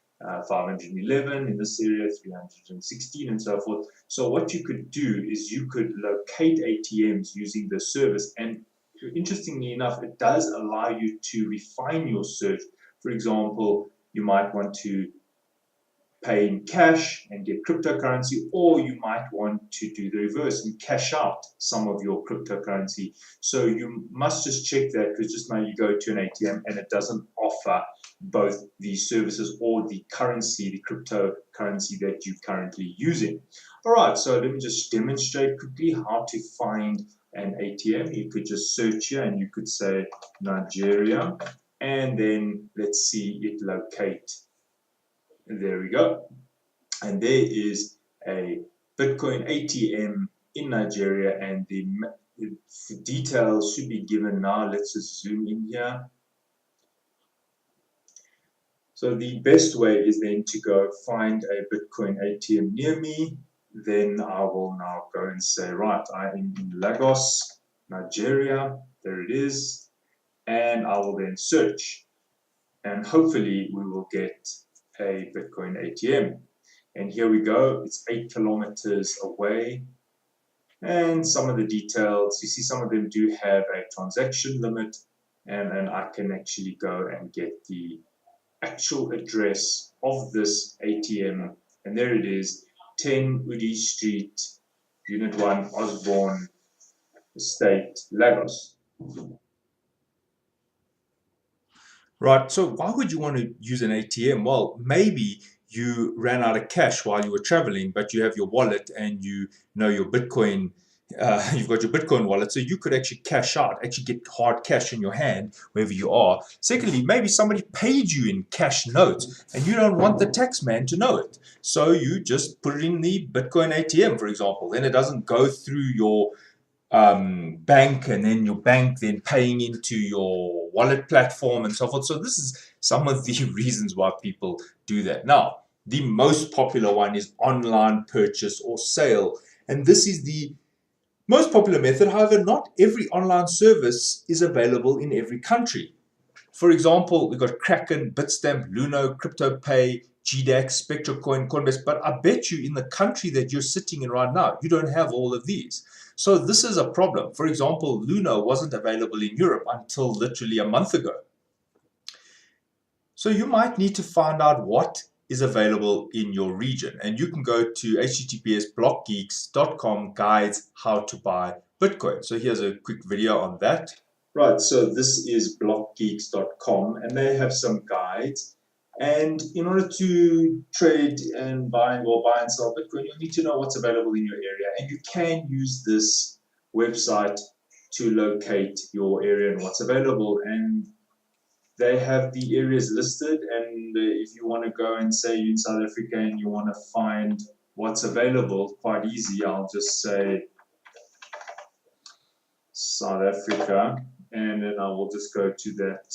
A: 511 in this area, 316, and so forth. So what you could do is you could locate ATMs using the service, and interestingly enough, it does allow you to refine your search. For example, you might want to pay in cash and get cryptocurrency, or you might want to do the reverse and cash out some of your cryptocurrency. So you must just check that, because just now you go to an ATM and it doesn't offer both the services or the currency, the cryptocurrency that you're currently using. All right, so let me just demonstrate quickly how to find an ATM. You could just search here and you could say Nigeria, and then let's see it locate. And there we go. And there is a Bitcoin ATM in Nigeria, and the details should be given now. Let's just zoom in here. So the best way is then to go find a Bitcoin ATM near me. Then I will now go and say, right, I am in Lagos, Nigeria. There it is. And I will then search. And hopefully we will get a Bitcoin ATM. And here we go. It's 8 kilometers away. And some of the details, you see some of them do have a transaction limit. And I can actually go and get the actual address of this ATM. And there it is. 10 Udi Street, Unit 1, Osborne Estate, Lagos. Right, so why would you want to use an ATM? Well, maybe you ran out of cash while you were traveling, but you have your wallet and you know your Bitcoin you've got your Bitcoin wallet, so you could actually cash out, actually get hard cash in your hand wherever you are. Secondly, maybe somebody paid you in cash notes and you don't want the tax man to know it. So you just put it in the Bitcoin ATM, for example. Then it doesn't go through your bank, and then your bank then paying into your wallet platform and so forth. So this is some of the reasons why people do that. Now, the most popular one is online purchase or sale. And this is the most popular method. However, not every online service is available in every country. For example, we've got Kraken, Bitstamp, Luno, CryptoPay, GDAX, SpectraCoin, Coinbase, but I bet you in the country that you're sitting in right now, you don't have all of these. So this is a problem. For example, Luno wasn't available in Europe until literally a month ago. So you might need to find out what is available in your region, and you can go to https://blockgeeks.com guides how to buy Bitcoin. So here's a quick video on that. Right, so this is blockgeeks.com, and they have some guides. And in order to trade and buy and sell Bitcoin, you'll need to know what's available in your area, and you can use this website to locate your area and what's available. And they have the areas listed, and if you want to go and say you're in South Africa and you want to find what's available, quite easy. I'll just say South Africa, and then I will just go to that.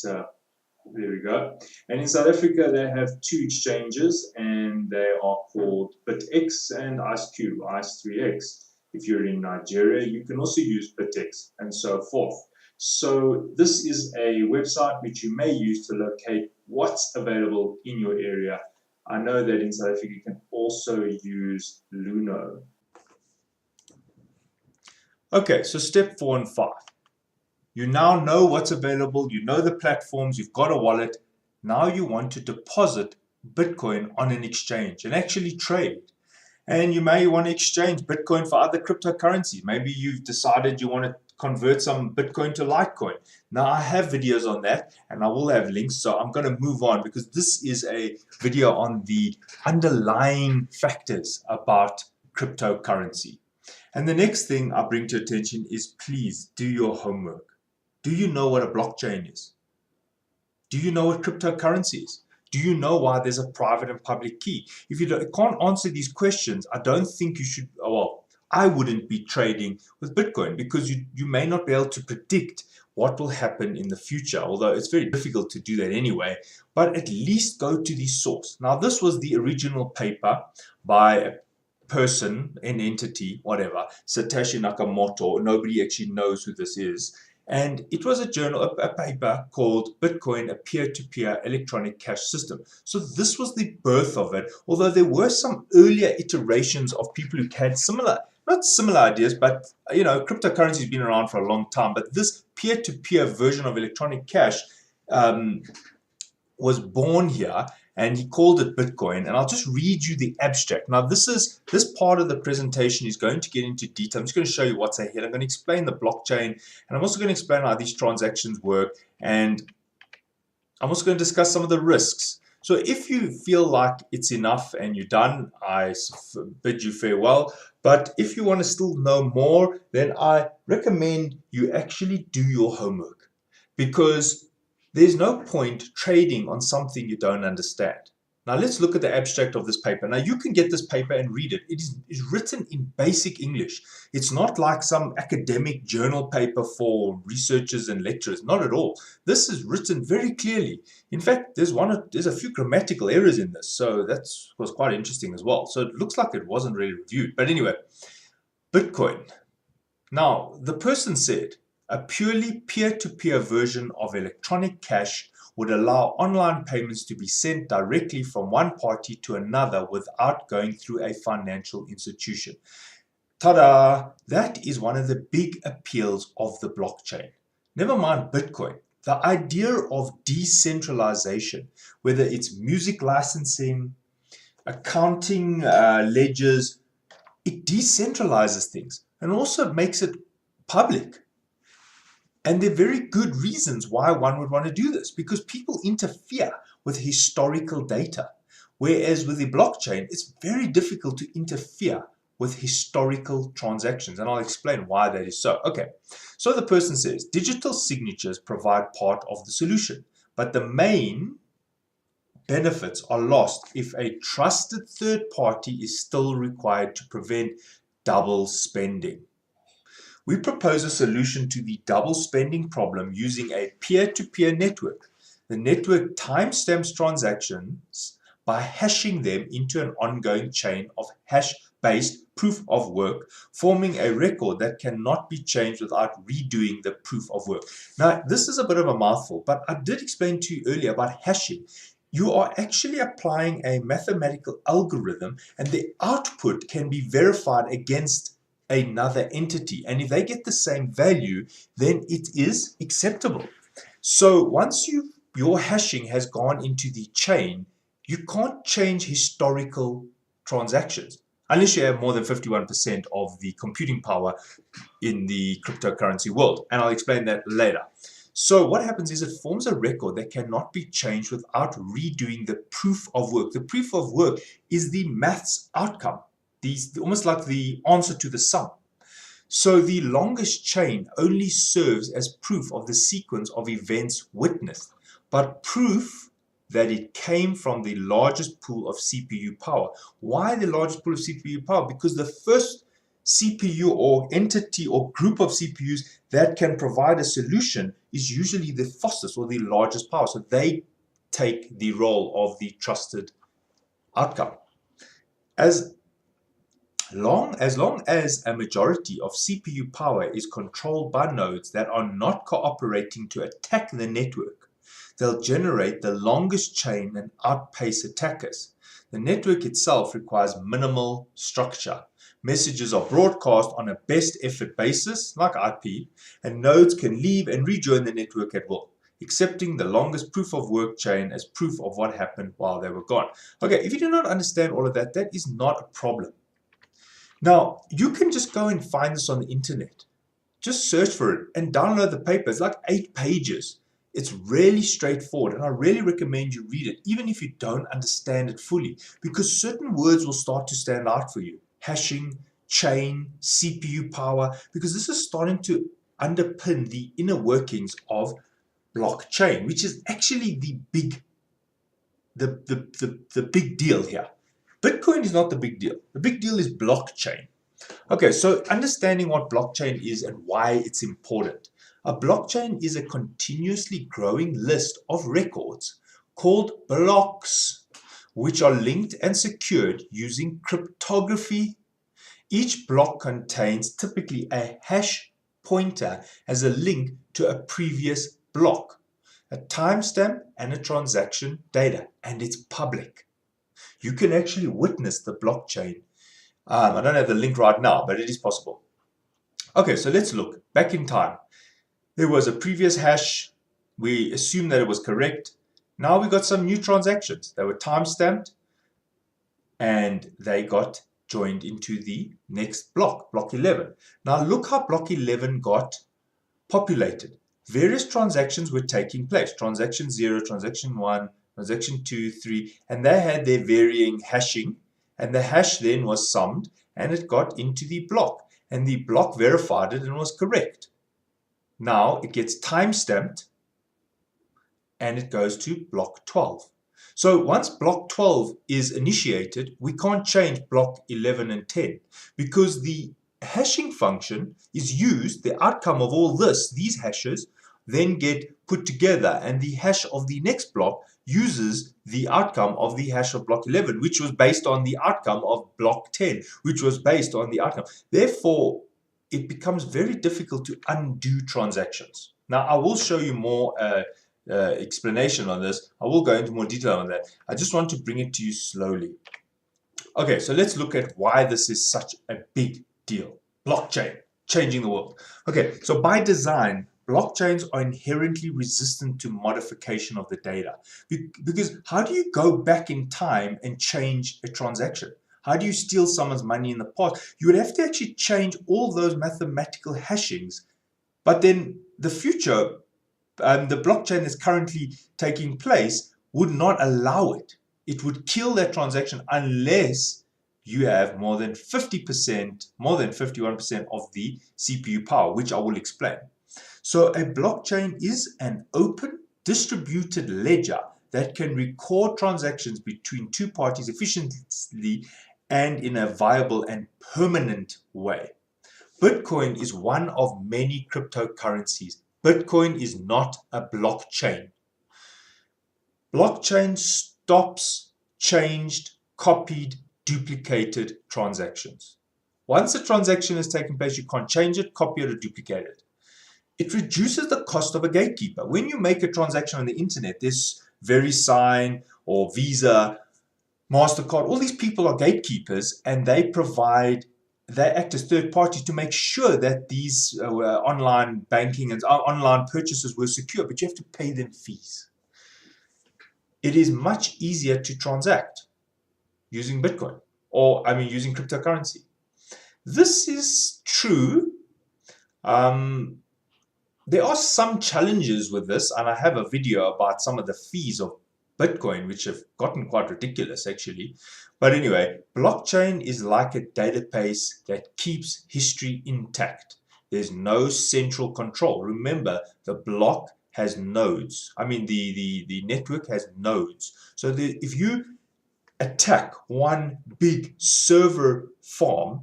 A: There we go. And in South Africa, they have two exchanges, and they are called BitX and IceQ, ICE3X. If you're in Nigeria, you can also use BitX, and so forth. So this is a website which you may use to locate what's available in your area. I know that in South Africa you can also use Luno. Okay, so step 4 and 5. You now know what's available, you know the platforms, you've got a wallet. Now you want to deposit Bitcoin on an exchange and actually trade. And you may want to exchange Bitcoin for other cryptocurrencies. Maybe you've decided you want to convert some Bitcoin to Litecoin. Now I have videos on that, and I will have links, so I'm going to move on because this is a video on the underlying factors about cryptocurrency. And the next thing I bring to attention is, please do your homework. Do you know what a blockchain is? Do you know what cryptocurrency is? Do you know why there's a private and public key? If you can't answer these questions, I don't think you should, well, I wouldn't be trading with Bitcoin, because you may not be able to predict what will happen in the future, although it's very difficult to do that anyway, but at least go to the source. Now, this was the original paper by a person, an entity, whatever, Satoshi Nakamoto. Nobody actually knows who this is. And it was a journal, a paper called Bitcoin, a peer-to-peer electronic cash system. So this was the birth of it, although there were some earlier iterations of people who had similar, not similar ideas, but, you know, cryptocurrency has been around for a long time. But this peer-to-peer version of electronic cash was born here, and he called it Bitcoin. And I'll just read you the abstract. Now, this part of the presentation is going to get into detail. I'm just going to show you what's ahead. I'm going to explain the blockchain, and I'm also going to explain how these transactions work, and I'm also going to discuss some of the risks. So if you feel like it's enough and you're done, I bid you farewell. But if you want to still know more, then I recommend you actually do your homework, because there's no point trading on something you don't understand. Now let's look at the abstract of this paper. Now you can get this paper and read it. It is written in basic English. It's not like some academic journal paper for researchers and lecturers. Not at all. This is written very clearly. In fact, there's a few grammatical errors in this, so that was quite interesting as well. So it looks like it wasn't really reviewed. But anyway, Bitcoin. Now the person said, a purely peer-to-peer version of electronic cash would allow online payments to be sent directly from one party to another without going through a financial institution. Ta-da! That is one of the big appeals of the blockchain. Never mind Bitcoin. The idea of decentralization, whether it's music licensing, accounting ledgers, it decentralizes things and also makes it public. And there are very good reasons why one would want to do this, because people interfere with historical data. Whereas with the blockchain, it's very difficult to interfere with historical transactions, and I'll explain why that is so. Okay, so the person says, digital signatures provide part of the solution, but the main benefits are lost if a trusted third party is still required to prevent double spending. We propose a solution to the double spending problem using a peer-to-peer network. The network timestamps transactions by hashing them into an ongoing chain of hash-based proof of work, forming a record that cannot be changed without redoing the proof of work. Now, this is a bit of a mouthful, but I did explain to you earlier about hashing. You are actually applying a mathematical algorithm, and the output can be verified against another entity, and if they get the same value, then it is acceptable. So once your hashing has gone into the chain, you can't change historical transactions unless you have more than 51% of the computing power in the cryptocurrency world, and I'll explain that later. So what happens is it forms a record that cannot be changed without redoing the proof of work. The proof of work is the maths outcome. These almost like the answer to the sum. So the longest chain only serves as proof of the sequence of events witnessed, but proof that it came from the largest pool of CPU power. Why the largest pool of CPU power? Because the first CPU or entity or group of CPUs that can provide a solution is usually the fastest or the largest power. So they take the role of the trusted outcome. As long as a majority of CPU power is controlled by nodes that are not cooperating to attack the network, they'll generate the longest chain and outpace attackers. The network itself requires minimal structure. Messages are broadcast on a best effort basis, like IP, and nodes can leave and rejoin the network at will, accepting the longest proof of work chain as proof of what happened while they were gone. Okay, if you do not understand all of that, that is not a problem. Now, you can just go and find this on the internet. Just search for it and download the paper. It's like 8 pages. It's really straightforward, and I really recommend you read it, even if you don't understand it fully, because certain words will start to stand out for you. Hashing, chain, CPU power, because this is starting to underpin the inner workings of blockchain, which is actually the big deal here. Bitcoin is not the big deal. The big deal is blockchain. Okay, so understanding what blockchain is and why it's important. A blockchain is a continuously growing list of records called blocks, which are linked and secured using cryptography. Each block contains typically a hash pointer as a link to a previous block, a timestamp, and a transaction data, and it's public. You can actually witness the blockchain. I don't have the link right now, but it is possible. Okay, so let's look back in time. There was a previous hash. We assumed that it was correct. Now we got some new transactions. They were timestamped, and they got joined into the next block, block 11. Now look how block 11 got populated. Various transactions were taking place. Transaction 0, transaction 1, transaction 2, 3, and they had their varying hashing, and the hash then was summed, and it got into the block, and the block verified it and was correct. Now it gets timestamped, and it goes to block 12. So once block 12 is initiated, we can't change block 11 and 10, because the hashing function is used, the outcome of all this, these hashes, then get put together, and the hash of the next block uses the outcome of the hash of block 11, which was based on the outcome of block 10, which was based on the outcome. Therefore, it becomes very difficult to undo transactions. Now, I will show you more explanation on this. I will go into more detail on that. I just want to bring it to you slowly. Okay, so let's look at why this is such a big deal. Blockchain, changing the world. Okay, so by design, blockchains are inherently resistant to modification of the data. Because how do you go back in time and change a transaction? How do you steal someone's money in the past? You would have to actually change all those mathematical hashings. But then the future, the blockchain that's currently taking place would not allow it. It would kill that transaction unless you have more than 50%, more than 51% of the CPU power, which I will explain. So a blockchain is an open, distributed ledger that can record transactions between two parties efficiently and in a viable and permanent way. Bitcoin is one of many cryptocurrencies. Bitcoin is not a blockchain. Blockchain stops changed, copied, duplicated transactions. Once a transaction has taken place, you can't change it, copy it, or duplicate it. It reduces the cost of a gatekeeper. When you make a transaction on the internet, there's VeriSign or Visa, MasterCard, all these people are gatekeepers, and they act as third parties to make sure that these online banking and online purchases were secure, but you have to pay them fees. It is much easier to transact using Bitcoin, using cryptocurrency. This is true. There are some challenges with this, and I have a video about some of the fees of Bitcoin, which have gotten quite ridiculous actually. But anyway, blockchain is like a database that keeps history intact. There's no central control. Remember, the block has nodes. The network has nodes. So if you attack one big server farm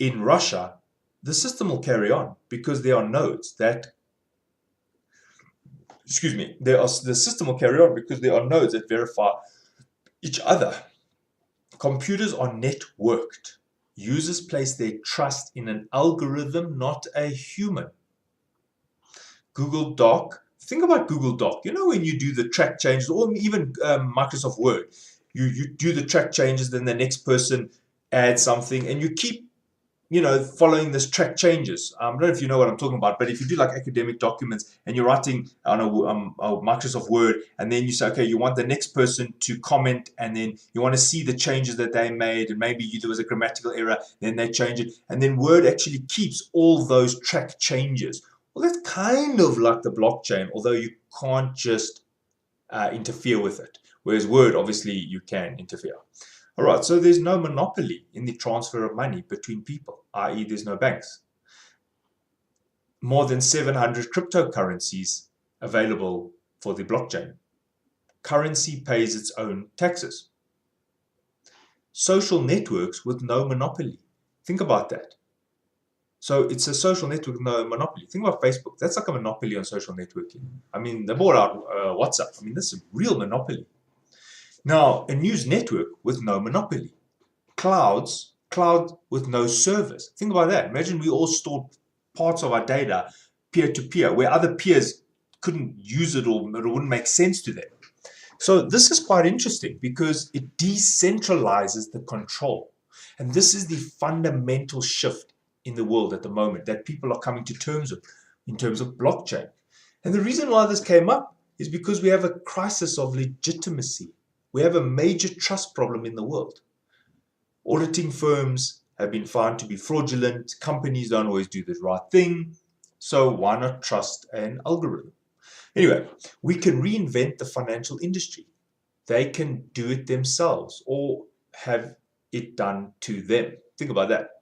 A: in Russia, the system will carry on because there are nodes the system will carry on because there are nodes that verify each other. Computers are networked. Users place their trust in an algorithm, not a human. Google Doc. Think about Google Doc. You know, when you do the track changes, or even Microsoft Word, you do the track changes, then the next person adds something, and you keep following this track changes. I don't know if you know what I'm talking about, but if you do like academic documents and you're writing on a Microsoft Word, and then you say, okay, you want the next person to comment, and then you want to see the changes that they made, and maybe there was a grammatical error, then they change it, and then Word actually keeps all those track changes. Well, that's kind of like the blockchain, although you can't just interfere with it. Whereas Word, obviously, you can interfere. All right, so there's no monopoly in the transfer of money between people, i.e. there's no banks. More than 700 cryptocurrencies available for the blockchain. Currency pays its own taxes. Social networks with no monopoly. Think about that. So it's a social network with no monopoly. Think about Facebook. That's like a monopoly on social networking. They bought out WhatsApp. This is a real monopoly. Now, a news network with no monopoly. Cloud with no servers. Think about that. Imagine we all stored parts of our data peer-to-peer, where other peers couldn't use it or it wouldn't make sense to them. So this is quite interesting because it decentralizes the control. And this is the fundamental shift in the world at the moment that people are coming to terms with in terms of blockchain. And the reason why this came up is because we have a crisis of legitimacy. We have a major trust problem in the world. Auditing firms have been found to be fraudulent. Companies don't always do the right thing. So why not trust an algorithm? Anyway, we can reinvent the financial industry. They can do it themselves or have it done to them. Think about that.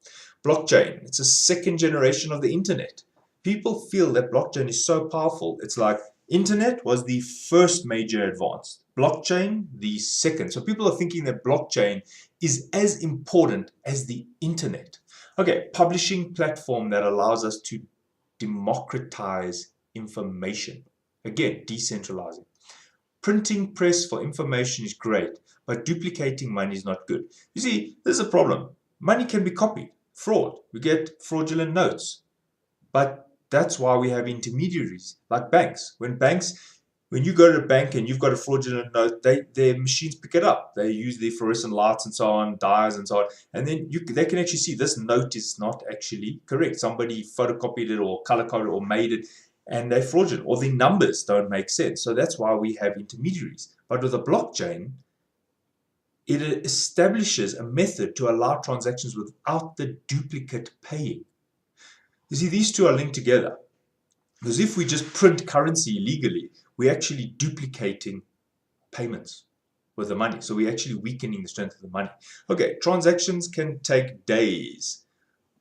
A: Blockchain, it's a second generation of the internet. People feel that blockchain is so powerful. It's like internet was the first major advance. Blockchain, the second. So people are thinking that blockchain is as important as the internet. Okay, publishing platform that allows us to democratize information. Again, decentralizing. Printing press for information is great, but duplicating money is not good. You see, there's a problem. Money can be copied. Fraud. We get fraudulent notes. But that's why we have intermediaries like banks. When you go to a bank and you've got a fraudulent note, their machines pick it up. They use the fluorescent lights and so on, dyes and so on, and then they can actually see this note is not actually correct. Somebody photocopied it or color coded it or made it, and they're fraudulent, or the numbers don't make sense. So that's why we have intermediaries. But with a blockchain, it establishes a method to allow transactions without the duplicate paying. You see, these two are linked together. Because if we just print currency illegally, we're actually duplicating payments. with the money. So we're actually weakening the strength of the money. Okay, transactions can take days.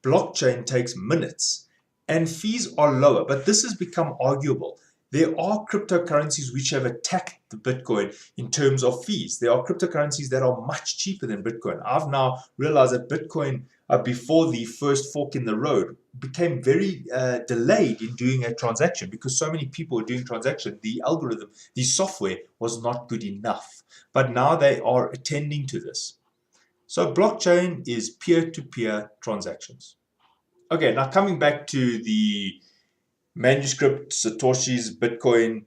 A: Blockchain takes minutes. And fees are lower. But this has become arguable. There are cryptocurrencies which have attacked the Bitcoin in terms of fees. There are cryptocurrencies that are much cheaper than Bitcoin. I've now realized that Bitcoin, before the first fork in the road, became very delayed in doing a transaction because so many people were doing transaction. The algorithm, the software was not good enough. But now they are attending to this. So blockchain is peer-to-peer transactions. Okay, now coming back to the manuscript, Satoshi's Bitcoin.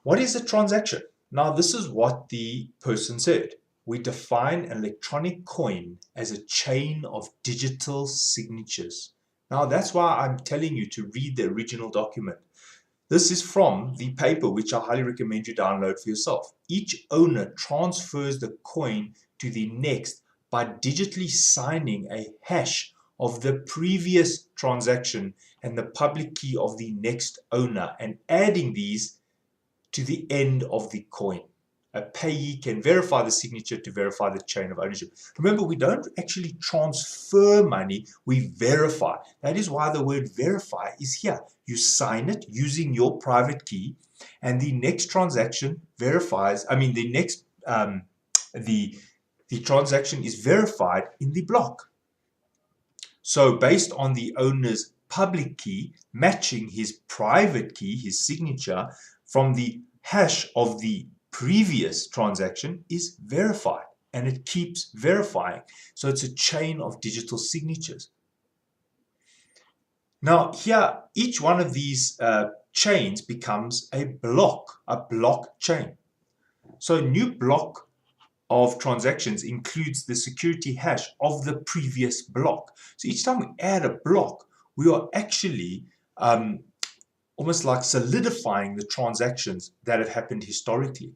A: What is a transaction? Now, this is what the person said. We define an electronic coin as a chain of digital signatures. Now, that's why I'm telling you to read the original document. This is from the paper, which I highly recommend you download for yourself. Each owner transfers the coin to the next by digitally signing a hash of the previous transaction and the public key of the next owner and adding these to the end of the coin. A payee can verify the signature to verify the chain of ownership. Remember, we don't actually transfer money, we verify. That is why the word verify is here. You sign it using your private key, and the next transaction verifies, the transaction is verified in the block. So based on the owner's public key matching his private key, his signature, from the hash of the previous transaction is verified, and it keeps verifying. So it's a chain of digital signatures. Now here, each one of these chains becomes a blockchain. So a new block of transactions includes the security hash of the previous block. So each time we add a block, we are actually almost like solidifying the transactions that have happened historically.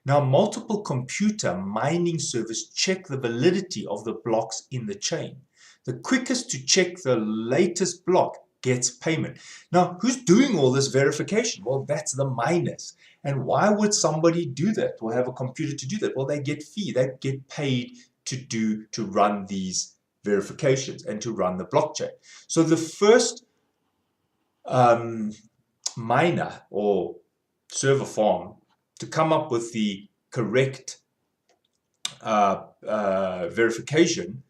A: Now, multiple computer mining servers check the validity of the blocks in the chain. The quickest to check the latest block gets payment. Now, who's doing all this verification? Well, that's the miners. And why would somebody do that or have a computer to do that? Well, they get fee. They get paid to run these verifications and to run the blockchain. So the first miner or server farm to come up with the correct verification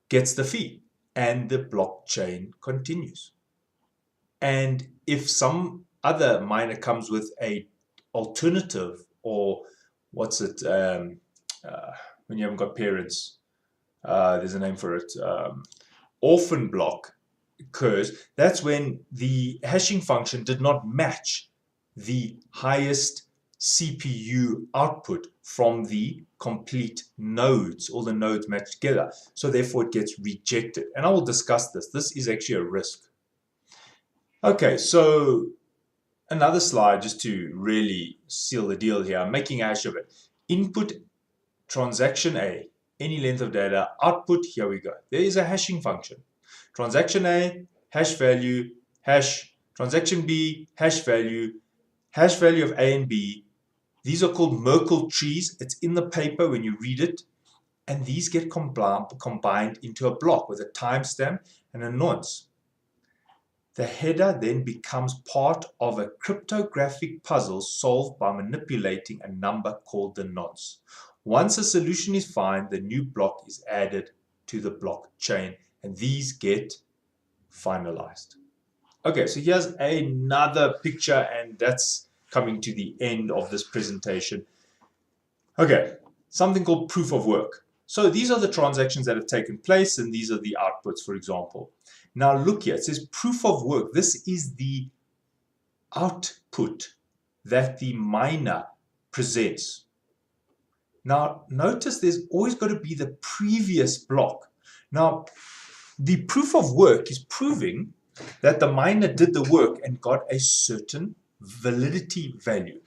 A: gets the fee, and the blockchain continues. And if some other miner comes with a alternative, or what's it, when you haven't got parents, there's a name for it, orphan block occurs, that's when the hashing function did not match the highest CPU output from the complete nodes. All the nodes match together, so therefore it gets rejected. And I will discuss this. This is actually a risk. Okay, so another slide just to really seal the deal here. I'm making a hash of it. Input transaction A, any length of data. Output, here we go. There is a hashing function. Transaction A, hash value, hash. Transaction B, hash value of A and B. These are called Merkle trees. It's in the paper when you read it. And these get combined into a block with a timestamp and a nonce. The header then becomes part of a cryptographic puzzle solved by manipulating a number called the nonce. Once a solution is found, the new block is added to the blockchain, and these get finalized. Okay, so here's another picture, and that's coming to the end of this presentation. Okay, something called proof of work. So these are the transactions that have taken place, and these are the outputs, for example. Now look here, it says proof of work. This is the output that the miner presents. Now notice there's always got to be the previous block. Now the proof of work is proving that the miner did the work and got a certain validity value.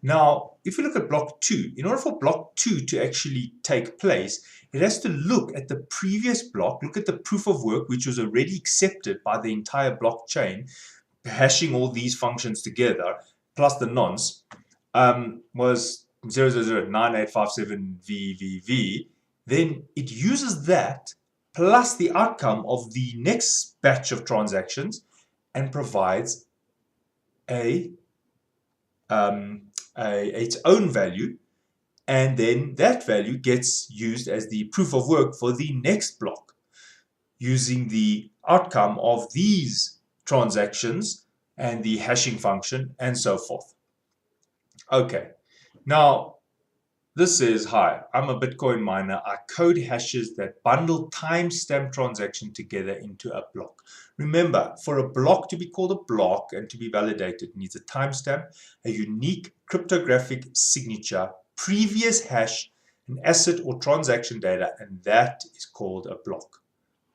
A: Now, if you look at block 2, in order for block 2 to actually take place, it has to look at the previous block, look at the proof of work, which was already accepted by the entire blockchain, hashing all these functions together, plus the nonce, was 0.09857VVV, then it uses that plus the outcome of the next batch of transactions and provides its own value, and then that value gets used as the proof of work for the next block using the outcome of these transactions and the hashing function and so forth. Okay, now this says, hi, I'm a Bitcoin miner. I code hashes that bundle timestamp transaction together into a block. Remember, for a block to be called a block and to be validated, it needs a timestamp, a unique cryptographic signature, previous hash, an asset or transaction data, and that is called a block.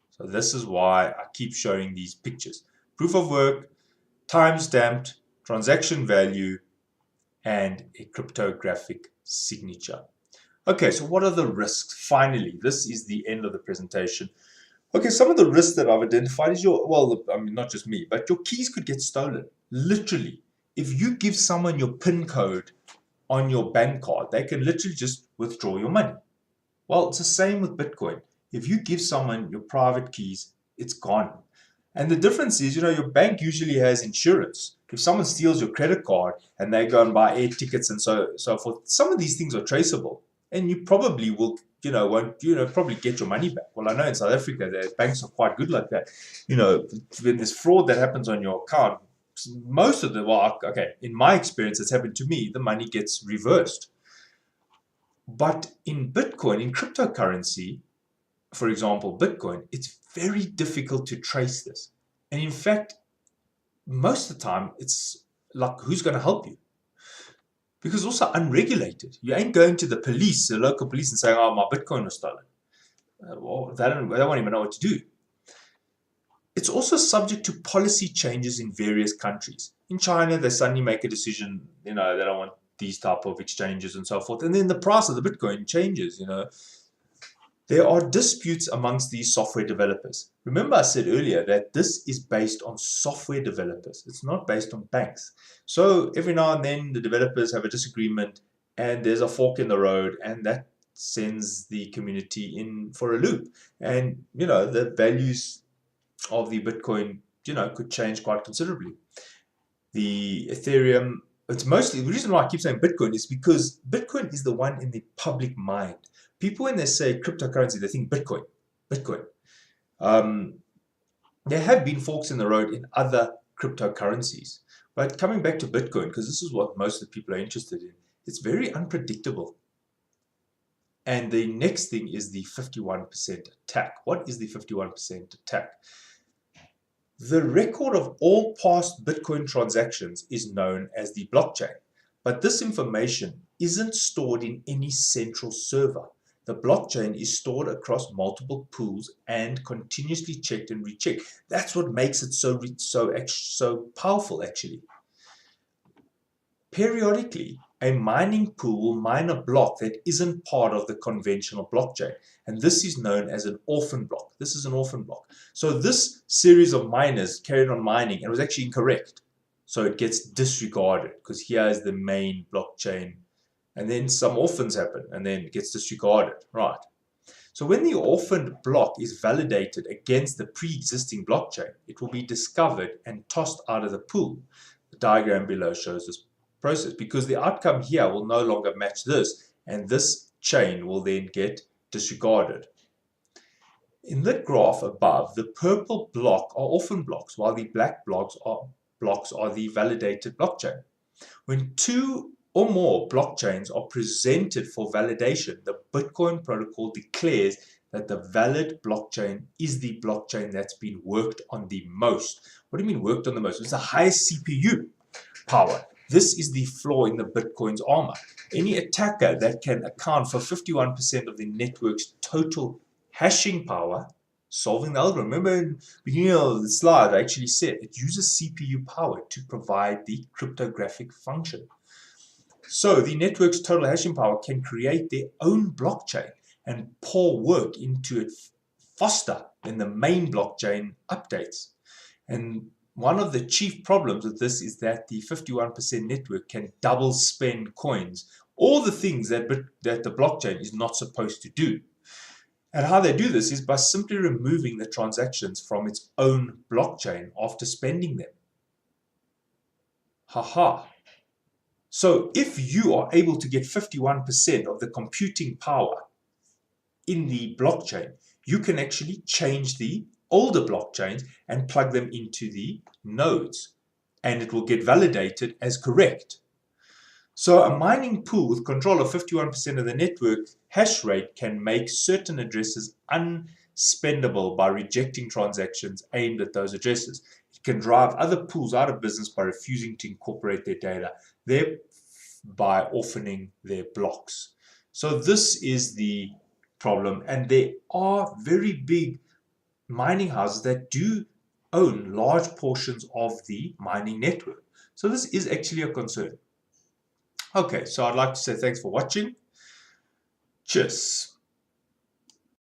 A: So this is why I keep showing these pictures. Proof of work, timestamped, transaction value, and a cryptographic signature. Okay, so what are the risks? Finally, this is the end of the presentation. Okay, some of the risks that I've identified is not just me, but your keys could get stolen. Literally, if you give someone your PIN code on your bank card, they can literally just withdraw your money. Well, it's the same with Bitcoin. If you give someone your private keys, it's gone. And the difference is, your bank usually has insurance. If someone steals your credit card and they go and buy air tickets and so forth, some of these things are traceable, and you probably will, won't, probably get your money back. Well, I know in South Africa, the banks are quite good like that. When there's fraud that happens on your account, most of in my experience, it's happened to me, the money gets reversed. But in Bitcoin, in cryptocurrency, for example, Bitcoin, it's very difficult to trace this. And in fact, most of the time, it's like, who's going to help you? Because also unregulated. You ain't going to the police, the local police, and saying, oh, my Bitcoin was stolen. Well, they won't even know what to do. It's also subject to policy changes in various countries. In China, they suddenly make a decision, they don't want these type of exchanges and so forth. And then the price of the Bitcoin changes, There are disputes amongst these software developers. Remember I said earlier that this is based on software developers. It's not based on banks. So every now and then the developers have a disagreement and there's a fork in the road, and that sends the community in for a loop. And, the values of the Bitcoin, could change quite considerably. The Ethereum, it's mostly, the reason why I keep saying Bitcoin is because Bitcoin is the one in the public mind. People, when they say cryptocurrency, they think Bitcoin. There have been forks in the road in other cryptocurrencies. But coming back to Bitcoin, because this is what most of the people are interested in, it's very unpredictable. And the next thing is the 51% attack. What is the 51% attack? The record of all past Bitcoin transactions is known as the blockchain. But this information isn't stored in any central server. The blockchain is stored across multiple pools and continuously checked and rechecked. That's what makes it so powerful, actually. Periodically, a mining pool will mine a block that isn't part of the conventional blockchain, and this is known as an orphan block. This is an orphan block. So this series of miners carried on mining, and it was actually incorrect. So it gets disregarded because here is the main blockchain. And then some orphans happen, and then it gets disregarded, right? So when the orphaned block is validated against the pre-existing blockchain, it will be discovered and tossed out of the pool. The diagram below shows this process, because the outcome here will no longer match this, and this chain will then get disregarded. In the graph above, the purple block are orphan blocks, while the black blocks are the validated blockchain. When two or more blockchains are presented for validation, the Bitcoin protocol declares that the valid blockchain is the blockchain that's been worked on the most. What do you mean worked on the most? It's the highest CPU power. This is the flaw in the Bitcoin's armor. Any attacker that can account for 51% of the network's total hashing power, solving the algorithm. Remember in the beginning of the slide, I actually said it uses CPU power to provide the cryptographic function. So the network's total hashing power can create their own blockchain and pour work into it faster than the main blockchain updates. And one of the chief problems with this is that the 51% network can double spend coins all the things that the blockchain is not supposed to do. And how they do this is by simply removing the transactions from its own blockchain after spending them. Haha. So if you are able to get 51% of the computing power in the blockchain, you can actually change the older blockchains and plug them into the nodes, and it will get validated as correct. So a mining pool with control of 51% of the network hash rate can make certain addresses unspendable by rejecting transactions aimed at those addresses. It can drive other pools out of business by refusing to incorporate their data, thereby orphaning their blocks. So this is the problem, and there are very big mining houses that do own large portions of the mining network. So this is actually a concern. Okay, so I'd like to say thanks for watching. Cheers.